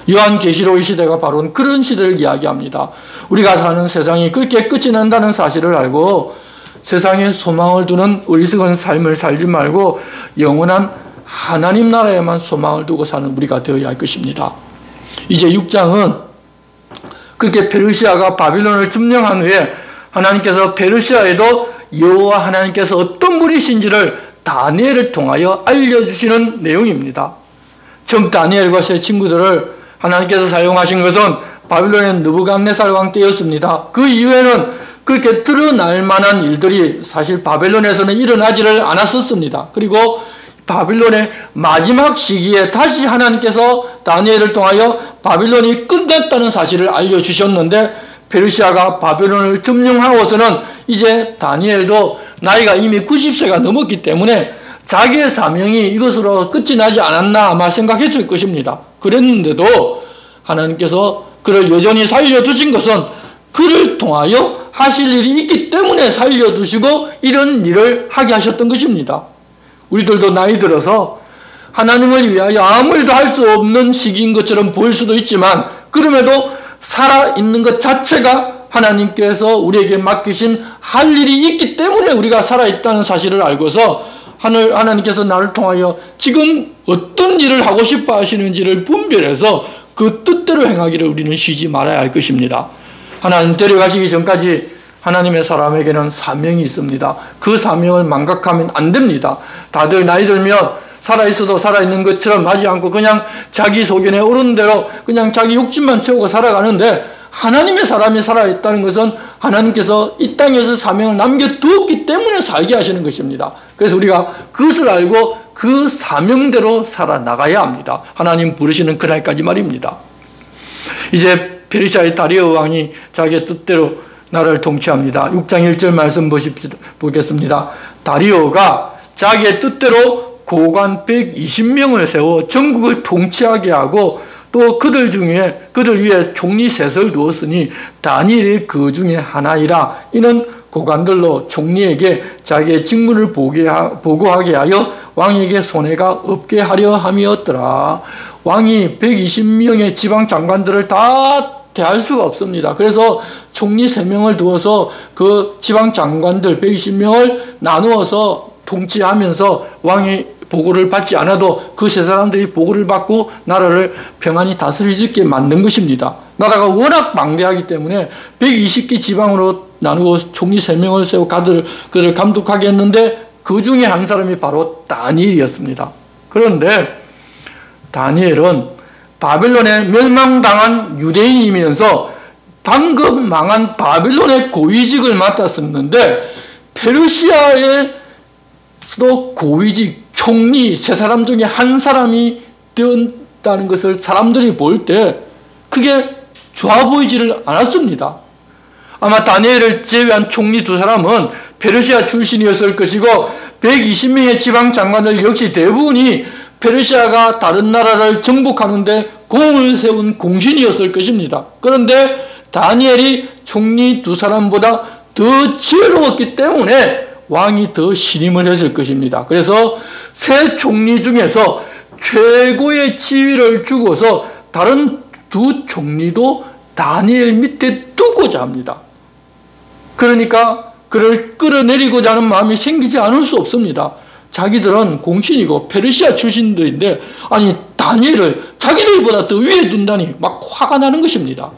요한계시록의 시대가 바로 그런 시대를 이야기합니다. 우리가 사는 세상이 그렇게 끝이 난다는 사실을 알고 세상에 소망을 두는 어리석은 삶을 살지 말고 영원한 하나님 나라에만 소망을 두고 사는 우리가 되어야 할 것입니다. 이제 6장은 그렇게 페르시아가 바빌론을 점령한 후에 하나님께서 페르시아에도 여호와 하나님께서 어떤 분이신지를 다니엘을 통하여 알려주시는 내용입니다. 처음 다니엘과 세 친구들을 하나님께서 사용하신 것은 바빌론의 느부갓네살 왕 때였습니다. 그 이후에는 그렇게 드러날 만한 일들이 사실 바벨론에서는 일어나지를 않았었습니다. 그리고 바빌론의 마지막 시기에 다시 하나님께서 다니엘을 통하여 바빌론이 끝났다는 사실을 알려주셨는데 페르시아가 바빌론을 점령하고서는 이제 다니엘도 나이가 이미 90세가 넘었기 때문에 자기의 사명이 이것으로 끝이 나지 않았나 아마 생각했을 것입니다. 그랬는데도 하나님께서 그를 여전히 살려두신 것은 그를 통하여 하실 일이 있기 때문에 살려두시고 이런 일을 하게 하셨던 것입니다. 우리들도 나이 들어서 하나님을 위하여 아무 일도 할 수 없는 시기인 것처럼 보일 수도 있지만 그럼에도 살아있는 것 자체가 하나님께서 우리에게 맡기신 할 일이 있기 때문에 우리가 살아있다는 사실을 알고서 하나님께서 나를 통하여 지금 어떤 일을 하고 싶어 하시는지를 분별해서 그 뜻대로 행하기를 우리는 쉬지 말아야 할 것입니다. 하나님 데려가시기 전까지 하나님의 사람에게는 사명이 있습니다. 그 사명을 망각하면 안 됩니다. 다들 나이 들면 살아있어도 살아있는 것처럼 하지 않고 그냥 자기 소견에 오른 대로 그냥 자기 욕심만 채우고 살아가는데 하나님의 사람이 살아있다는 것은 하나님께서 이 땅에서 사명을 남겨두었기 때문에 살게 하시는 것입니다. 그래서 우리가 그것을 알고 그 사명대로 살아나가야 합니다. 하나님 부르시는 그날까지 말입니다. 이제 페르시아의 다리오 왕이 자기의 뜻대로 나라를 통치합니다. 6장 1절 말씀 보겠습니다. 다리오가 자기의 뜻대로 고관 120명을 세워 전국을 통치하게 하고 또 그들 위에 총리 셋을 두었으니 다니엘이 그 중에 하나이라. 이는 고관들로 총리에게 자기의 직무를 보고하게 하여 왕에게 손해가 없게 하려 함이었더라. 왕이 120명의 지방 장관들을 다 대할 수가 없습니다. 그래서 총리 3명을 두어서 그 지방 장관들 120명을 나누어서 통치하면서 왕이 보고를 받지 않아도 그 세 사람들이 보고를 받고 나라를 평안히 다스릴 수 있게 만든 것입니다. 나라가 워낙 방대하기 때문에 120개 지방으로 나누고 총리 3명을 세워 그들을 감독하게 했는데 그 중에 한 사람이 바로 다니엘이었습니다. 그런데 다니엘은 바벨론에 멸망당한 유대인이면서 방금 망한 바벨론의 고위직을 맡았었는데 페르시아에서도 고위직 총리 세 사람 중에 한 사람이 되었다는 것을 사람들이 볼 때 그게 좋아 보이지를 않았습니다. 아마 다니엘을 제외한 총리 2사람은 페르시아 출신이었을 것이고 120명의 지방 장관들 역시 대부분이 페르시아가 다른 나라를 정복하는데 공을 세운 공신이었을 것입니다. 그런데 다니엘이 총리 2사람보다 더 지혜로웠기 때문에 왕이 더 신임을 했을 것입니다. 그래서 세 총리 중에서 최고의 지위를 주고서 다른 2 총리도 다니엘 밑에 두고자 합니다. 그러니까 그를 끌어내리고자 하는 마음이 생기지 않을 수 없습니다. 자기들은 공신이고 페르시아 출신들인데 아니 다니엘을 자기들보다 더 위에 둔다니 막 화가 나는 것입니다.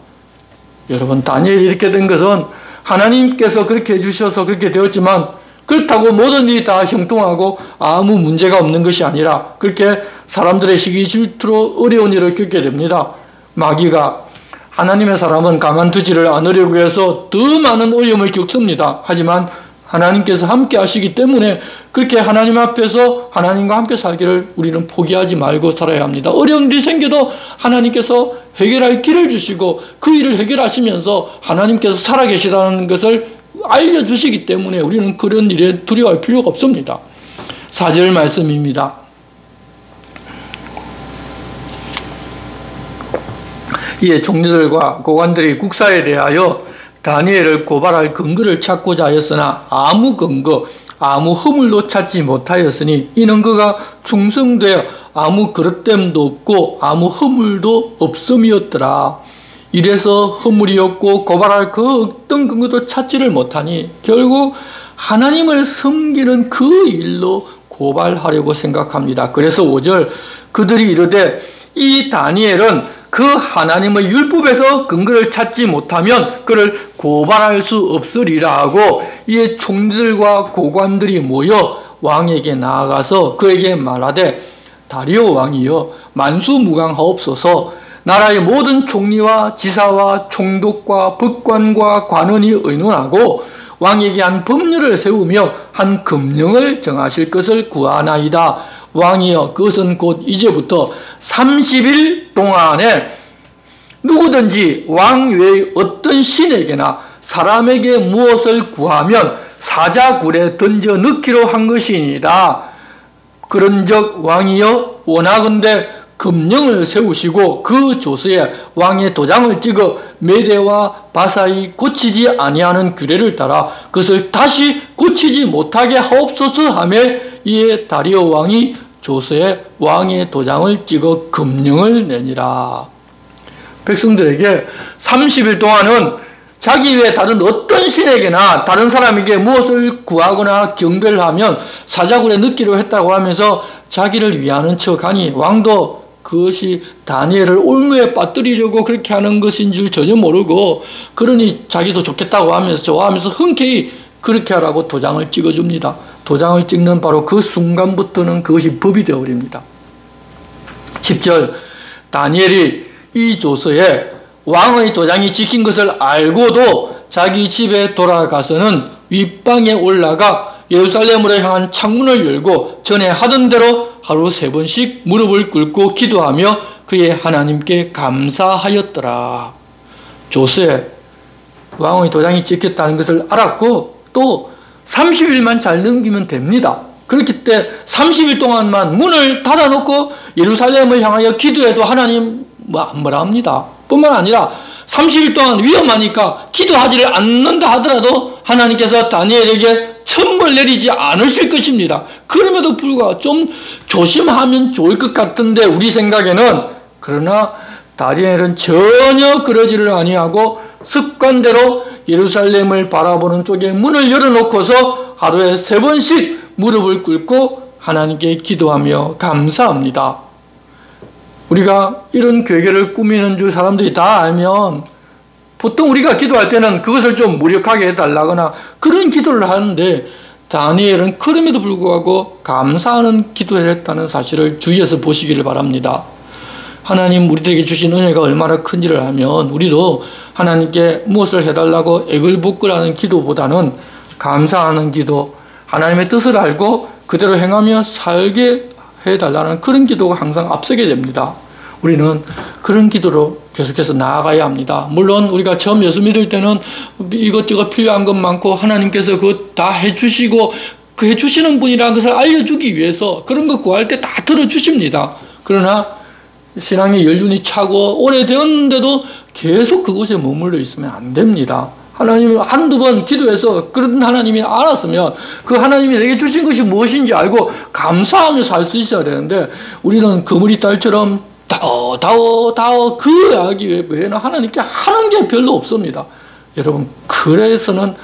여러분 다니엘이 이렇게 된 것은 하나님께서 그렇게 해주셔서 그렇게 되었지만 그렇다고 모든 일이 다 형통하고 아무 문제가 없는 것이 아니라 그렇게 사람들의 시기 질투로 어려운 일을 겪게 됩니다. 마귀가 하나님의 사람은 가만두지를 않으려고 해서 더 많은 어려움을 겪습니다. 하지만 하나님께서 함께 하시기 때문에 그렇게 하나님 앞에서 하나님과 함께 살기를 우리는 포기하지 말고 살아야 합니다. 어려운 일이 생겨도 하나님께서 해결할 길을 주시고 그 일을 해결하시면서 하나님께서 살아계시다는 것을 알려주시기 때문에 우리는 그런 일에 두려워할 필요가 없습니다. 4절 말씀입니다. 이에 총리들과 고관들이 국사에 대하여 다니엘을 고발할 근거를 찾고자 하였으나 아무 근거, 아무 허물도 찾지 못하였으니 이는 그가 충성되어 아무 그릇됨도 없고 아무 허물도 없음이었더라. 이래서 허물이 없고 고발할 그 어떤 근거도 찾지를 못하니 결국 하나님을 섬기는 그 일로 고발하려고 생각합니다. 그래서 5절 그들이 이르되 이 다니엘은 그 하나님의 율법에서 근거를 찾지 못하면 그를 고발할 수 없으리라 하고 이에 총리들과 고관들이 모여 왕에게 나아가서 그에게 말하되 다리오 왕이여 만수무강하옵소서. 나라의 모든 총리와 지사와 총독과 법관과 관원이 의논하고 왕에게 한 법률을 세우며 한 금령을 정하실 것을 구하나이다. 왕이여 그것은 곧 이제부터 30일 동안에 누구든지 왕 외의 어떤 신에게나 사람에게 무엇을 구하면 사자굴에 던져 넣기로 한 것이니이다. 그런즉 왕이여 원하건대 금령을 세우시고 그 조서에 왕의 도장을 찍어 메대와 바사이 고치지 아니하는 규례를 따라 그것을 다시 고치지 못하게 하옵소서 하며 이에 다리오 왕이 조서에 왕의 도장을 찍어 금령을 내니라. 백성들에게 30일 동안은 자기 외에 다른 어떤 신에게나 다른 사람에게 무엇을 구하거나 경배를 하면 사자굴에 넣기로 했다고 하면서 자기를 위하는 척하니 왕도 그것이 다니엘을 올무에 빠뜨리려고 그렇게 하는 것인 줄 전혀 모르고 그러니 자기도 좋겠다고 하면서 좋아하면서 흔쾌히 그렇게 하라고 도장을 찍어줍니다. 도장을 찍는 바로 그 순간부터는 그것이 법이 되어버립니다. 10절 다니엘이 이 조서에 왕의 도장이 찍힌 것을 알고도 자기 집에 돌아가서는 윗방에 올라가 예루살렘으로 향한 창문을 열고 전에 하던 대로 하루 3번씩 무릎을 꿇고 기도하며 그의 하나님께 감사하였더라. 조서에 왕의 도장이 찍혔다는 것을 알았고 또 30일만 잘 넘기면 됩니다. 그렇기 때문에 30일 동안만 문을 닫아놓고 예루살렘을 향하여 기도해도 하나님 뭐라 합니다. 뿐만 아니라 30일 동안 위험하니까 기도하지를 않는다 하더라도 하나님께서 다니엘에게 천벌 내리지 않으실 것입니다. 그럼에도 불구하고 좀 조심하면 좋을 것 같은데 우리 생각에는, 그러나 다니엘은 전혀 그러지를 아니하고 습관대로 예루살렘을 바라보는 쪽에 문을 열어놓고서 하루에 3번씩 무릎을 꿇고 하나님께 기도하며 감사합니다. 우리가 이런 괴계를 꾸미는 줄 사람들이 다 알면 보통 우리가 기도할 때는 그것을 좀 무력하게 해달라거나 그런 기도를 하는데, 다니엘은 그럼에도 불구하고 감사하는 기도를 했다는 사실을 주의해서 보시기를 바랍니다. 하나님 우리들에게 주신 은혜가 얼마나 큰지를 알면 우리도 하나님께 무엇을 해달라고 애걸복걸하는 기도보다는 감사하는 기도, 하나님의 뜻을 알고 그대로 행하며 살게 해달라는 그런 기도가 항상 앞서게 됩니다. 우리는 그런 기도로 계속해서 나아가야 합니다. 물론 우리가 처음 예수 믿을 때는 이것저것 필요한 것 많고 하나님께서 그것 다 해주시고 그 해주시는 분이라는 것을 알려주기 위해서 그런 거 구할 때 다 들어주십니다. 그러나 신앙의 연륜이 차고 오래되었는데도 계속 그곳에 머물러 있으면 안 됩니다. 하나님이 한두 번 기도해서 그런 하나님이 알았으면 그 하나님이 내게 주신 것이 무엇인지 알고 감사하며 살 수 있어야 되는데, 우리는 거물이 딸처럼 다오 그 이야기 외에는 하나님께 하는 게 별로 없습니다. 여러분, 그래서는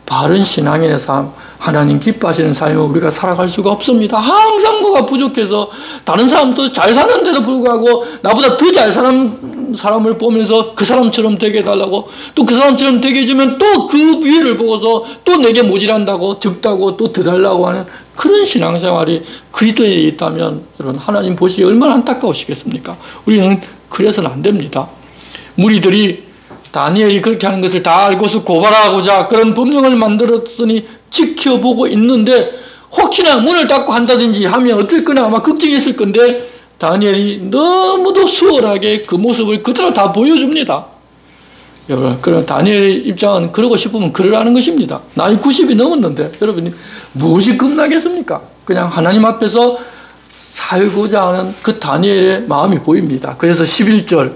바른 신앙인의 삶, 하나님 기뻐하시는 삶을 우리가 살아갈 수가 없습니다. 항상 뭐가 부족해서 다른 사람도 잘 사는데도 불구하고 나보다 더 잘 사는 사람을 보면서 그 사람처럼 되게 해달라고, 또 그 사람처럼 되게 해주면 또 그 위에를 보고서 또 내게 모질한다고, 적다고, 또 더 달라고 하는 그런 신앙생활이 그리스도에 있다면 여러분, 하나님 보시기 얼마나 안타까우시겠습니까? 우리는 그래서는 안 됩니다. 무리들이 다니엘이 그렇게 하는 것을 다 알고서 고발하고자 그런 법령을 만들었으니 지켜보고 있는데, 혹시나 문을 닫고 한다든지 하면 어떨거나 아마 걱정했을 건데, 다니엘이 너무도 수월하게 그 모습을 그대로 다 보여줍니다. 여러분, 그럼 다니엘의 입장은 그러고 싶으면 그러라는 것입니다. 나이 90이 넘었는데 여러분이 무엇이 겁나겠습니까? 그냥 하나님 앞에서 살고자 하는 그 다니엘의 마음이 보입니다. 그래서 11절,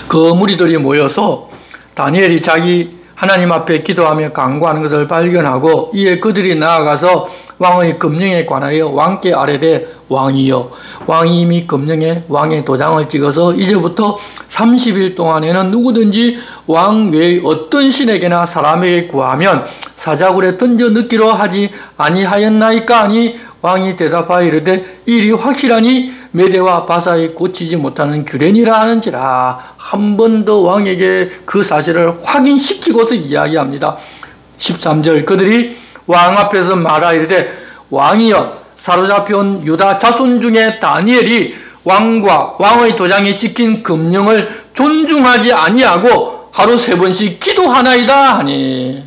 그 무리들이 모여서 다니엘이 자기 하나님 앞에 기도하며 간구하는 것을 발견하고, 이에 그들이 나아가서 왕의 금령에 관하여 왕께 아뢰되, 왕이여, 왕이 이미 금령에 왕의 도장을 찍어서 이제부터 30일 동안에는 누구든지 왕 외의 어떤 신에게나 사람에게 구하면 사자굴에 던져 넣기로 하지 아니하였나이까 하니, 왕이 대답하여 이르되, 일이 확실하니 메대와 바사에 고치지 못하는 규례니라 하는지라. 한 번 더 왕에게 그 사실을 확인시키고서 이야기합니다. 13절, 그들이 왕 앞에서 말하이르되, 왕이여, 사로잡혀온 유다 자손 중에 다니엘이 왕과 왕의 도장이 찍힌 금령을 존중하지 아니하고 하루 3번씩 기도하나이다 하니,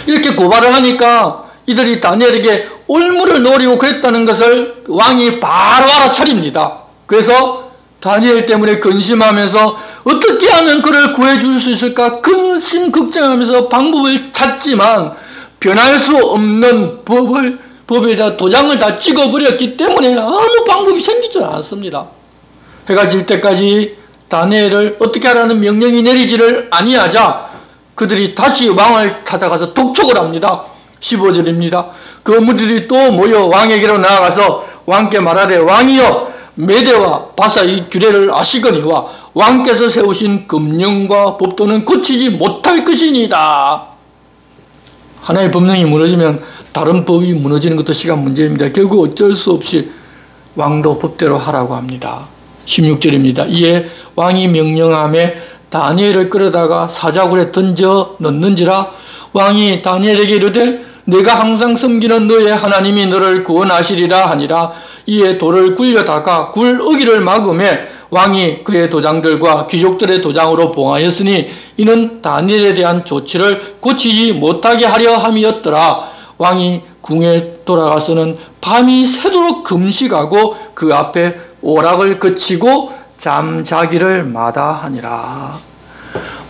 이렇게 고발을 하니까 이들이 다니엘에게 올무를 노리고 그랬다는 것을 왕이 바로 알아차립니다. 그래서 다니엘 때문에 근심하면서 어떻게 하면 그를 구해줄 수 있을까 근심 걱정하면서 방법을 찾지만 변할 수 없는 법에다 도장을 다 찍어버렸기 때문에 아무 방법이 생기지 않았습니다. 해가 질 때까지 다니엘을 어떻게 하라는 명령이 내리지를 아니하자 그들이 다시 왕을 찾아가서 독촉을 합니다. 15절입니다. 그 무리들이 또 모여 왕에게로 나아가서 왕께 말하되, 왕이여, 메대와 바사의 규례를 아시거니와 왕께서 세우신 금령과 법도는 고치지 못할 것이니이다. 하나의 법령이 무너지면 다른 법이 무너지는 것도 시간 문제입니다. 결국 어쩔 수 없이 왕도 법대로 하라고 합니다. 16절입니다. 이에 왕이 명령하매 다니엘을 끌어다가 사자굴에 던져 넣는지라. 왕이 다니엘에게 이르되, 내가 항상 섬기는 너의 하나님이 너를 구원하시리라 하니라. 이에 돌을 굴려다가 굴 어기를 막음에 왕이 그의 도장들과 귀족들의 도장으로 봉하였으니 이는 다니엘에 대한 조치를 고치지 못하게 하려 함이었더라. 왕이 궁에 돌아가서는 밤이 새도록 금식하고 그 앞에 오락을 그치고 잠자기를 마다하니라.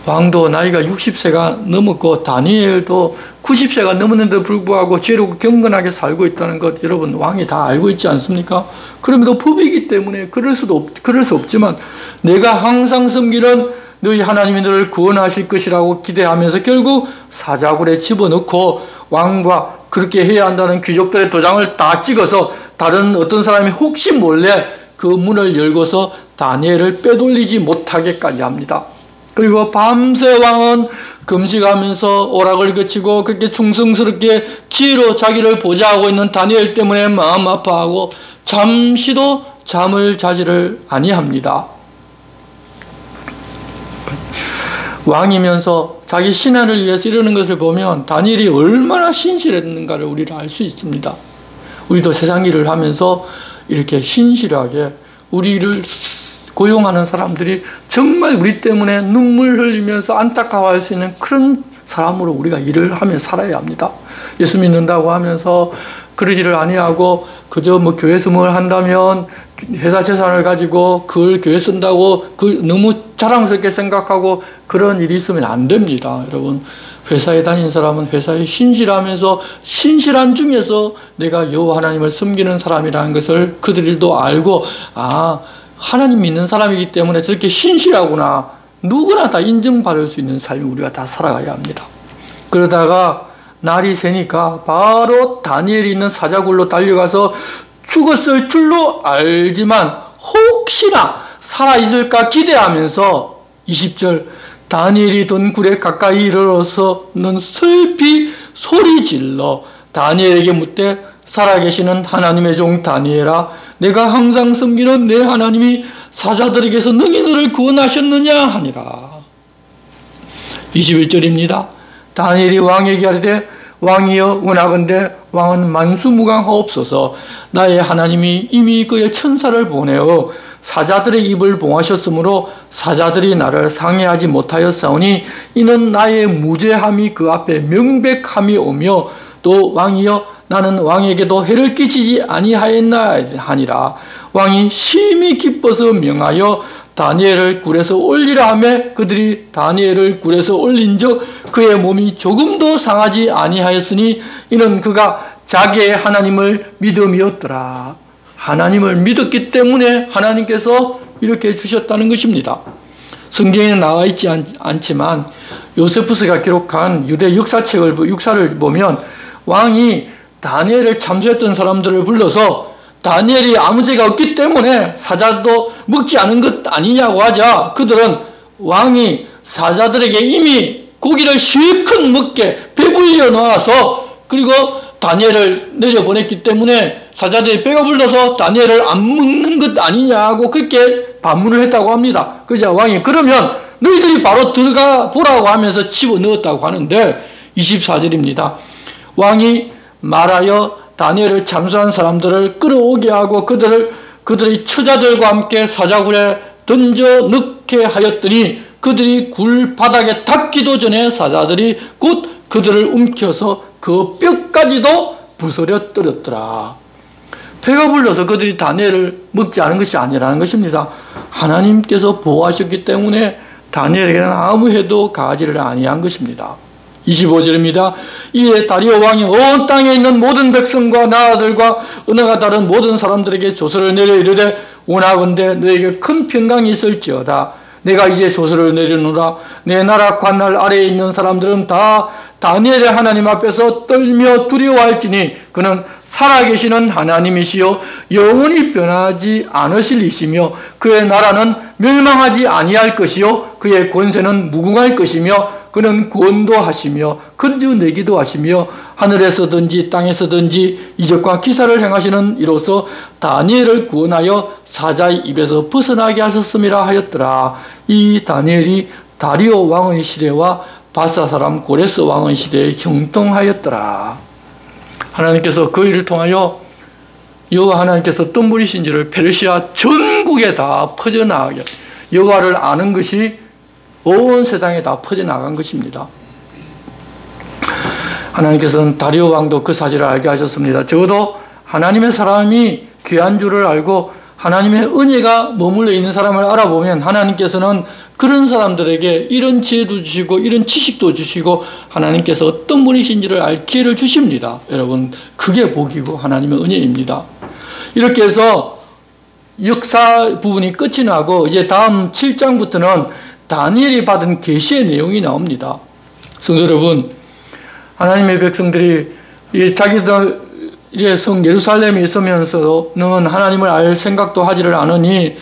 왕도 나이가 60세가 넘었고 다니엘도 90세가 넘었는데도 불구하고 죄로 경건하게 살고 있다는 것 여러분 왕이 다 알고 있지 않습니까? 그럼에도 법이기 때문에 그럴 수 없지만 내가 항상 섬기는 너희 하나님이 너를 구원하실 것이라고 기대하면서 결국 사자굴에 집어넣고 왕과 그렇게 해야 한다는 귀족들의 도장을 다 찍어서 다른 어떤 사람이 혹시 몰래 그 문을 열고서 다니엘을 빼돌리지 못하게까지 합니다. 그리고 밤새 왕은 금식하면서 오락을 거치고 그렇게 충성스럽게 지혜로 자기를 보좌하고 있는 다니엘 때문에 마음 아파하고 잠시도 잠을 자지를 아니합니다. 왕이면서 자기 신하를 위해서 이러는 것을 보면 다니엘이 얼마나 신실했는가를 우리는 알 수 있습니다. 우리도 세상 일을 하면서 이렇게 신실하게 우리를 고용하는 사람들이 정말 우리 때문에 눈물 흘리면서 안타까워할 수 있는 그런 사람으로 우리가 일을 하며 살아야 합니다. 예수 믿는다고 하면서 그러지를 아니하고 그저 뭐 교회에서 뭘 한다면 회사 재산을 가지고 그걸 교회 쓴다고 너무 자랑스럽게 생각하고 그런 일이 있으면 안 됩니다. 여러분 회사에 다닌 사람은 회사에 신실하면서 신실한 중에서 내가 여호와 하나님을 섬기는 사람이라는 것을 그들도 알고 하나님 믿는 사람이기 때문에 저렇게 신실하구나 누구나 다 인정받을 수 있는 삶을 우리가 다 살아가야 합니다. 그러다가 날이 새니까 바로 다니엘이 있는 사자굴로 달려가서 죽었을 줄로 알지만 혹시나 살아있을까 기대하면서 20절 다니엘이 든 굴에 가까이 이르러서는 슬피 소리질러 다니엘에게 묻되 살아계시는 하나님의 종 다니엘아 내가 항상 섬기는 내 하나님이 사자들에게서 능히 너를 구원하셨느냐 하니라. 21절입니다. 다니엘이 왕에게 하리되 왕이여 원하건대 왕은 만수무강하옵소서 나의 하나님이 이미 그의 천사를 보내어 사자들의 입을 봉하셨으므로 사자들이 나를 상해하지 못하였사오니 이는 나의 무죄함이 그 앞에 명백함이 오며 또 왕이여 나는 왕에게도 해를 끼치지 아니하였나 하니라. 왕이 심히 기뻐서 명하여 다니엘을 굴에서 올리라 하며 그들이 다니엘을 굴에서 올린즉 그의 몸이 조금도 상하지 아니하였으니 이는 그가 자기의 하나님을 믿음이었더라. 하나님을 믿었기 때문에 하나님께서 이렇게 해주셨다는 것입니다. 성경에 나와 있지 않지만 요세푸스가 기록한 유대 역사를 보면 왕이 다니엘을 참소했던 사람들을 불러서 다니엘이 아무 죄가 없기 때문에 사자도 먹지 않은 것 아니냐고 하자 그들은 왕이 사자들에게 이미 고기를 실컷 먹게 배불려 놓아서 그리고 다니엘을 내려보냈기 때문에 사자들이 배가 불러서 다니엘을 안 먹는 것 아니냐고 그렇게 반문을 했다고 합니다. 그러자 왕이 그러면 너희들이 바로 들어가 보라고 하면서 집어넣었다고 하는데 24절입니다. 왕이 말하여 다니엘을 참수한 사람들을 끌어오게 하고 그들의 처자들과 함께 사자굴에 던져 넣게 하였더니 그들이 굴 바닥에 닿기도 전에 사자들이 곧 그들을 움켜서 그 뼈까지도 부서려 떨었더라. 배가 불러서 그들이 다니엘을 먹지 않은 것이 아니라는 것입니다. 하나님께서 보호하셨기 때문에 다니엘에게는 아무 해도 가하지를 아니한 것입니다. 25절입니다. 이에 다리오 왕이 온 땅에 있는 모든 백성과 나라들과 은혜가 다른 모든 사람들에게 조서를 내려 이르되 원하건대 너에게 큰 평강이 있을지어다. 내가 이제 조서를 내려놓으라. 내 나라 관할 아래에 있는 사람들은 다 다니엘의 하나님 앞에서 떨며 두려워할지니 그는 살아계시는 하나님이시요 영원히 변하지 않으실 이시며 그의 나라는 멸망하지 아니할 것이요 그의 권세는 무궁할 것이며 그는 구원도 하시며 건져내기도 하시며 하늘에서든지 땅에서든지 이적과 기사를 행하시는 이로써 다니엘을 구원하여 사자의 입에서 벗어나게 하셨음이라 하였더라. 이 다니엘이 다리오 왕의 시대와 바사 사람 고레스 왕의 시대에 형통하였더라. 하나님께서 그 일을 통하여 여호와 하나님께서 어떤 분이신지를 페르시아 전국에 다 퍼져나가게 여호와를 아는 것이 온 세상에 다 퍼져나간 것입니다. 하나님께서는 다리오 왕도 그 사실을 알게 하셨습니다. 적어도 하나님의 사람이 귀한 줄을 알고 하나님의 은혜가 머물러 있는 사람을 알아보면 하나님께서는 그런 사람들에게 이런 지혜도 주시고 이런 지식도 주시고 하나님께서 어떤 분이신지를 알 기회를 주십니다. 여러분, 그게 복이고 하나님의 은혜입니다. 이렇게 해서 역사 부분이 끝이 나고 이제 다음 7장부터는 다니엘이 받은 계시의 내용이 나옵니다. 성도 여러분, 하나님의 백성들이 자기들의 성 예루살렘에 있으면서는 하나님을 알 생각도 하지를 않으니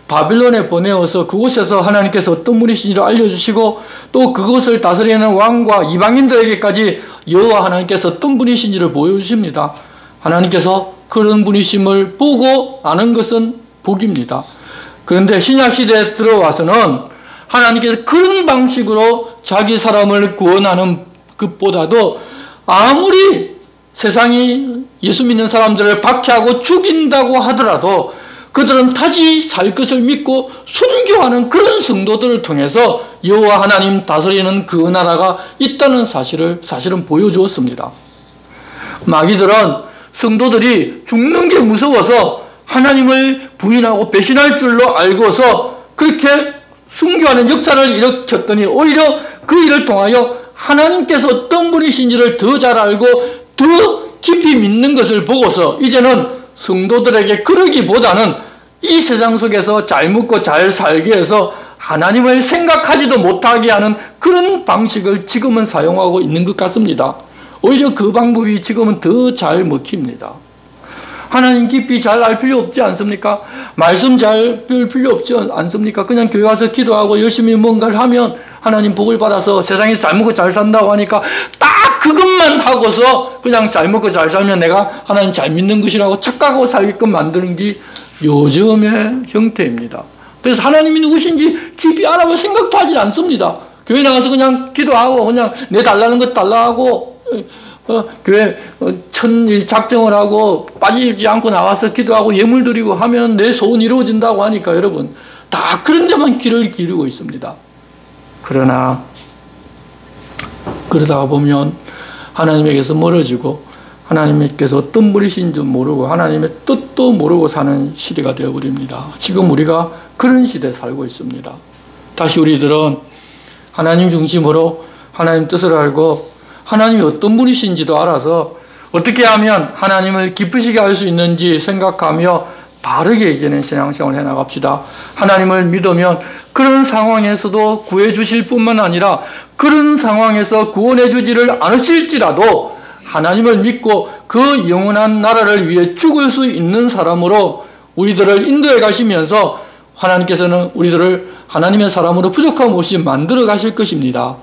바빌론에 보내어서 그곳에서 하나님께서 어떤 분이신지를 알려주시고 또 그것을 다스리는 왕과 이방인들에게까지 여호와 하나님께서 어떤 분이신지를 보여주십니다. 하나님께서 그런 분이심을 보고 아는 것은 복입니다. 그런데 신약시대에 들어와서는 하나님께서 그런 방식으로 자기 사람을 구원하는 것보다도 아무리 세상이 예수 믿는 사람들을 박해하고 죽인다고 하더라도 그들은 타지 살 것을 믿고 순교하는 그런 성도들을 통해서 여호와 하나님 다스리는 그 나라가 있다는 사실은 보여주었습니다. 마귀들은 성도들이 죽는 게 무서워서 하나님을 부인하고 배신할 줄로 알고서 그렇게 순교하는 역사를 일으켰더니 오히려 그 일을 통하여 하나님께서 어떤 분이신지를 더 잘 알고 더 깊이 믿는 것을 보고서 이제는 성도들에게 그러기보다는 이 세상 속에서 잘 먹고 잘 살게 해서 하나님을 생각하지도 못하게 하는 그런 방식을 지금은 사용하고 있는 것 같습니다. 오히려 그 방법이 지금은 더 잘 먹힙니다. 하나님 깊이 잘 알 필요 없지 않습니까? 말씀 잘 볼 필요 없지 않습니까? 그냥 교회 와서 기도하고 열심히 뭔가를 하면 하나님 복을 받아서 세상에서 잘 먹고 잘 산다고 하니까 딱 그것만 하고서 그냥 잘 먹고 잘 살면 내가 하나님 잘 믿는 것이라고 착각하고 살게끔 만드는 게 요즘의 형태입니다. 그래서 하나님이 누구신지 깊이 알아볼 생각도 하지 않습니다. 교회 나가서 그냥 기도하고 그냥 내 달라는 것 달라고 교회 천일 작정을 하고 빠지지 않고 나와서 기도하고 예물 드리고 하면 내 소원 이루어진다고 하니까 여러분 다 그런 데만 귀를 기울이고 있습니다. 그러나 그러다가 보면 하나님에게서 멀어지고 하나님께서 어떤 분이신지 모르고 하나님의 뜻도 모르고 사는 시대가 되어버립니다. 지금 우리가 그런 시대에 살고 있습니다. 다시 우리들은 하나님 중심으로 하나님 뜻을 알고 하나님이 어떤 분이신지도 알아서 어떻게 하면 하나님을 기쁘시게 할 수 있는지 생각하며 바르게 이제는 신앙생활을 해나갑시다. 하나님을 믿으면 그런 상황에서도 구해주실 뿐만 아니라 그런 상황에서 구원해 주지를 않으실지라도 하나님을 믿고 그 영원한 나라를 위해 죽을 수 있는 사람으로 우리들을 인도해 가시면서 하나님께서는 우리들을 하나님의 사람으로 부족함 없이 만들어 가실 것입니다.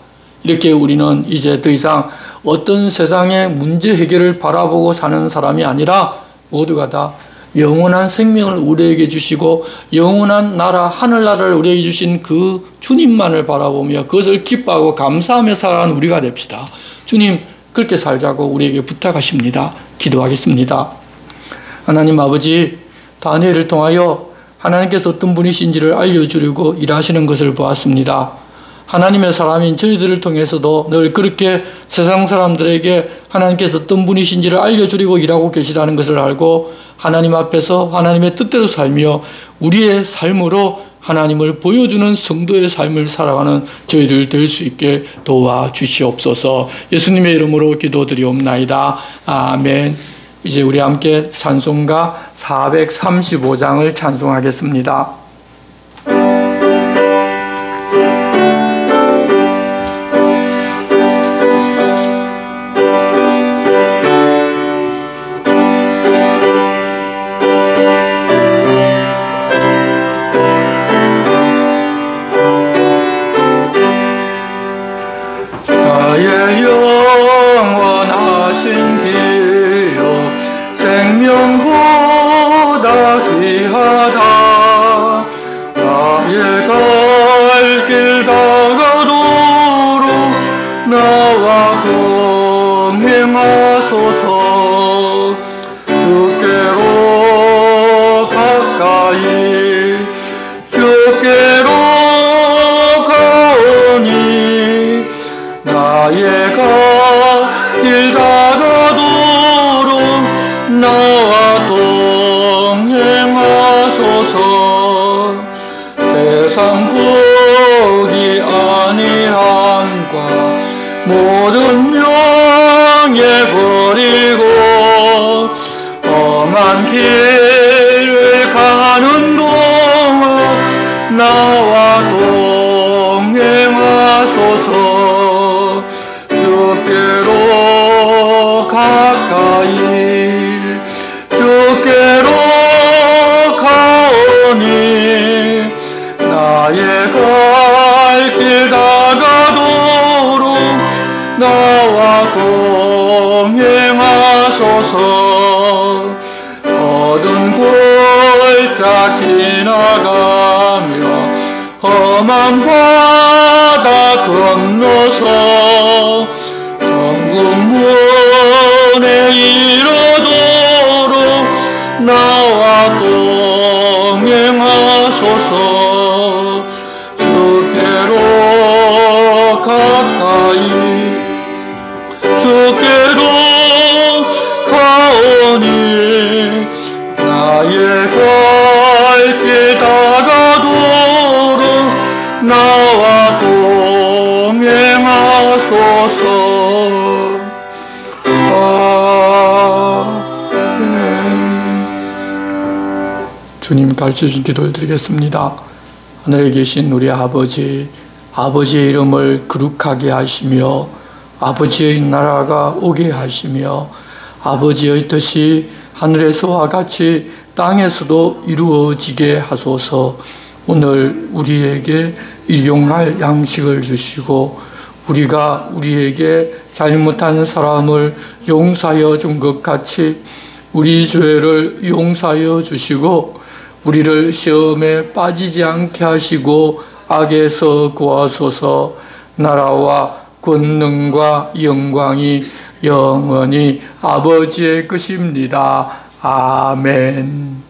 이렇게 우리는 이제 더 이상 어떤 세상의 문제 해결을 바라보고 사는 사람이 아니라 모두가 다 영원한 생명을 우리에게 주시고 영원한 나라 하늘나라를 우리에게 주신 그 주님만을 바라보며 그것을 기뻐하고 감사하며 살아가는 우리가 됩시다. 주님 그렇게 살자고 우리에게 부탁하십니다. 기도하겠습니다. 하나님 아버지, 다니엘을 통하여 하나님께서 어떤 분이신지를 알려주려고 일하시는 것을 보았습니다. 하나님의 사람인 저희들을 통해서도 늘 그렇게 세상 사람들에게 하나님께서 어떤 분이신지를 알려주려고 일하고 계시다는 것을 알고 하나님 앞에서 하나님의 뜻대로 살며 우리의 삶으로 하나님을 보여주는 성도의 삶을 살아가는 저희들 될 수 있게 도와주시옵소서. 예수님의 이름으로 기도드리옵나이다. 아멘. 이제 우리 함께 찬송가 435장을 찬송하겠습니다. 모든 명예 버리고 험한 길을 가는 동안 나와 동행하소서. 주께로 가까이 주께로 가오니 나의 갈 길 다가도록 나와 동행하소서. 어두운 골짜 지나가며 험한 바다 건너서 천국 문에 이르도록 나와 동행하소서. 주께로 가까이 주께로 가오니 나의 갈 길 다가도록 나와 동행하소서. 주님 가르쳐주신 기도를 드리겠습니다. 하늘에 계신 우리 아버지, 아버지의 이름을 거룩하게 하시며 아버지의 나라가 오게 하시며 아버지의 뜻이 하늘에서와 같이 땅에서도 이루어지게 하소서. 오늘 우리에게 일용할 양식을 주시고 우리가 우리에게 잘못한 사람을 용서하여 준 것 같이 우리 죄를 용서하여 주시고 우리를 시험에 빠지지 않게 하시고 악에서 구하소서. 나라와 권능과 영광이 영원히 아버지의 것입니다. 아멘.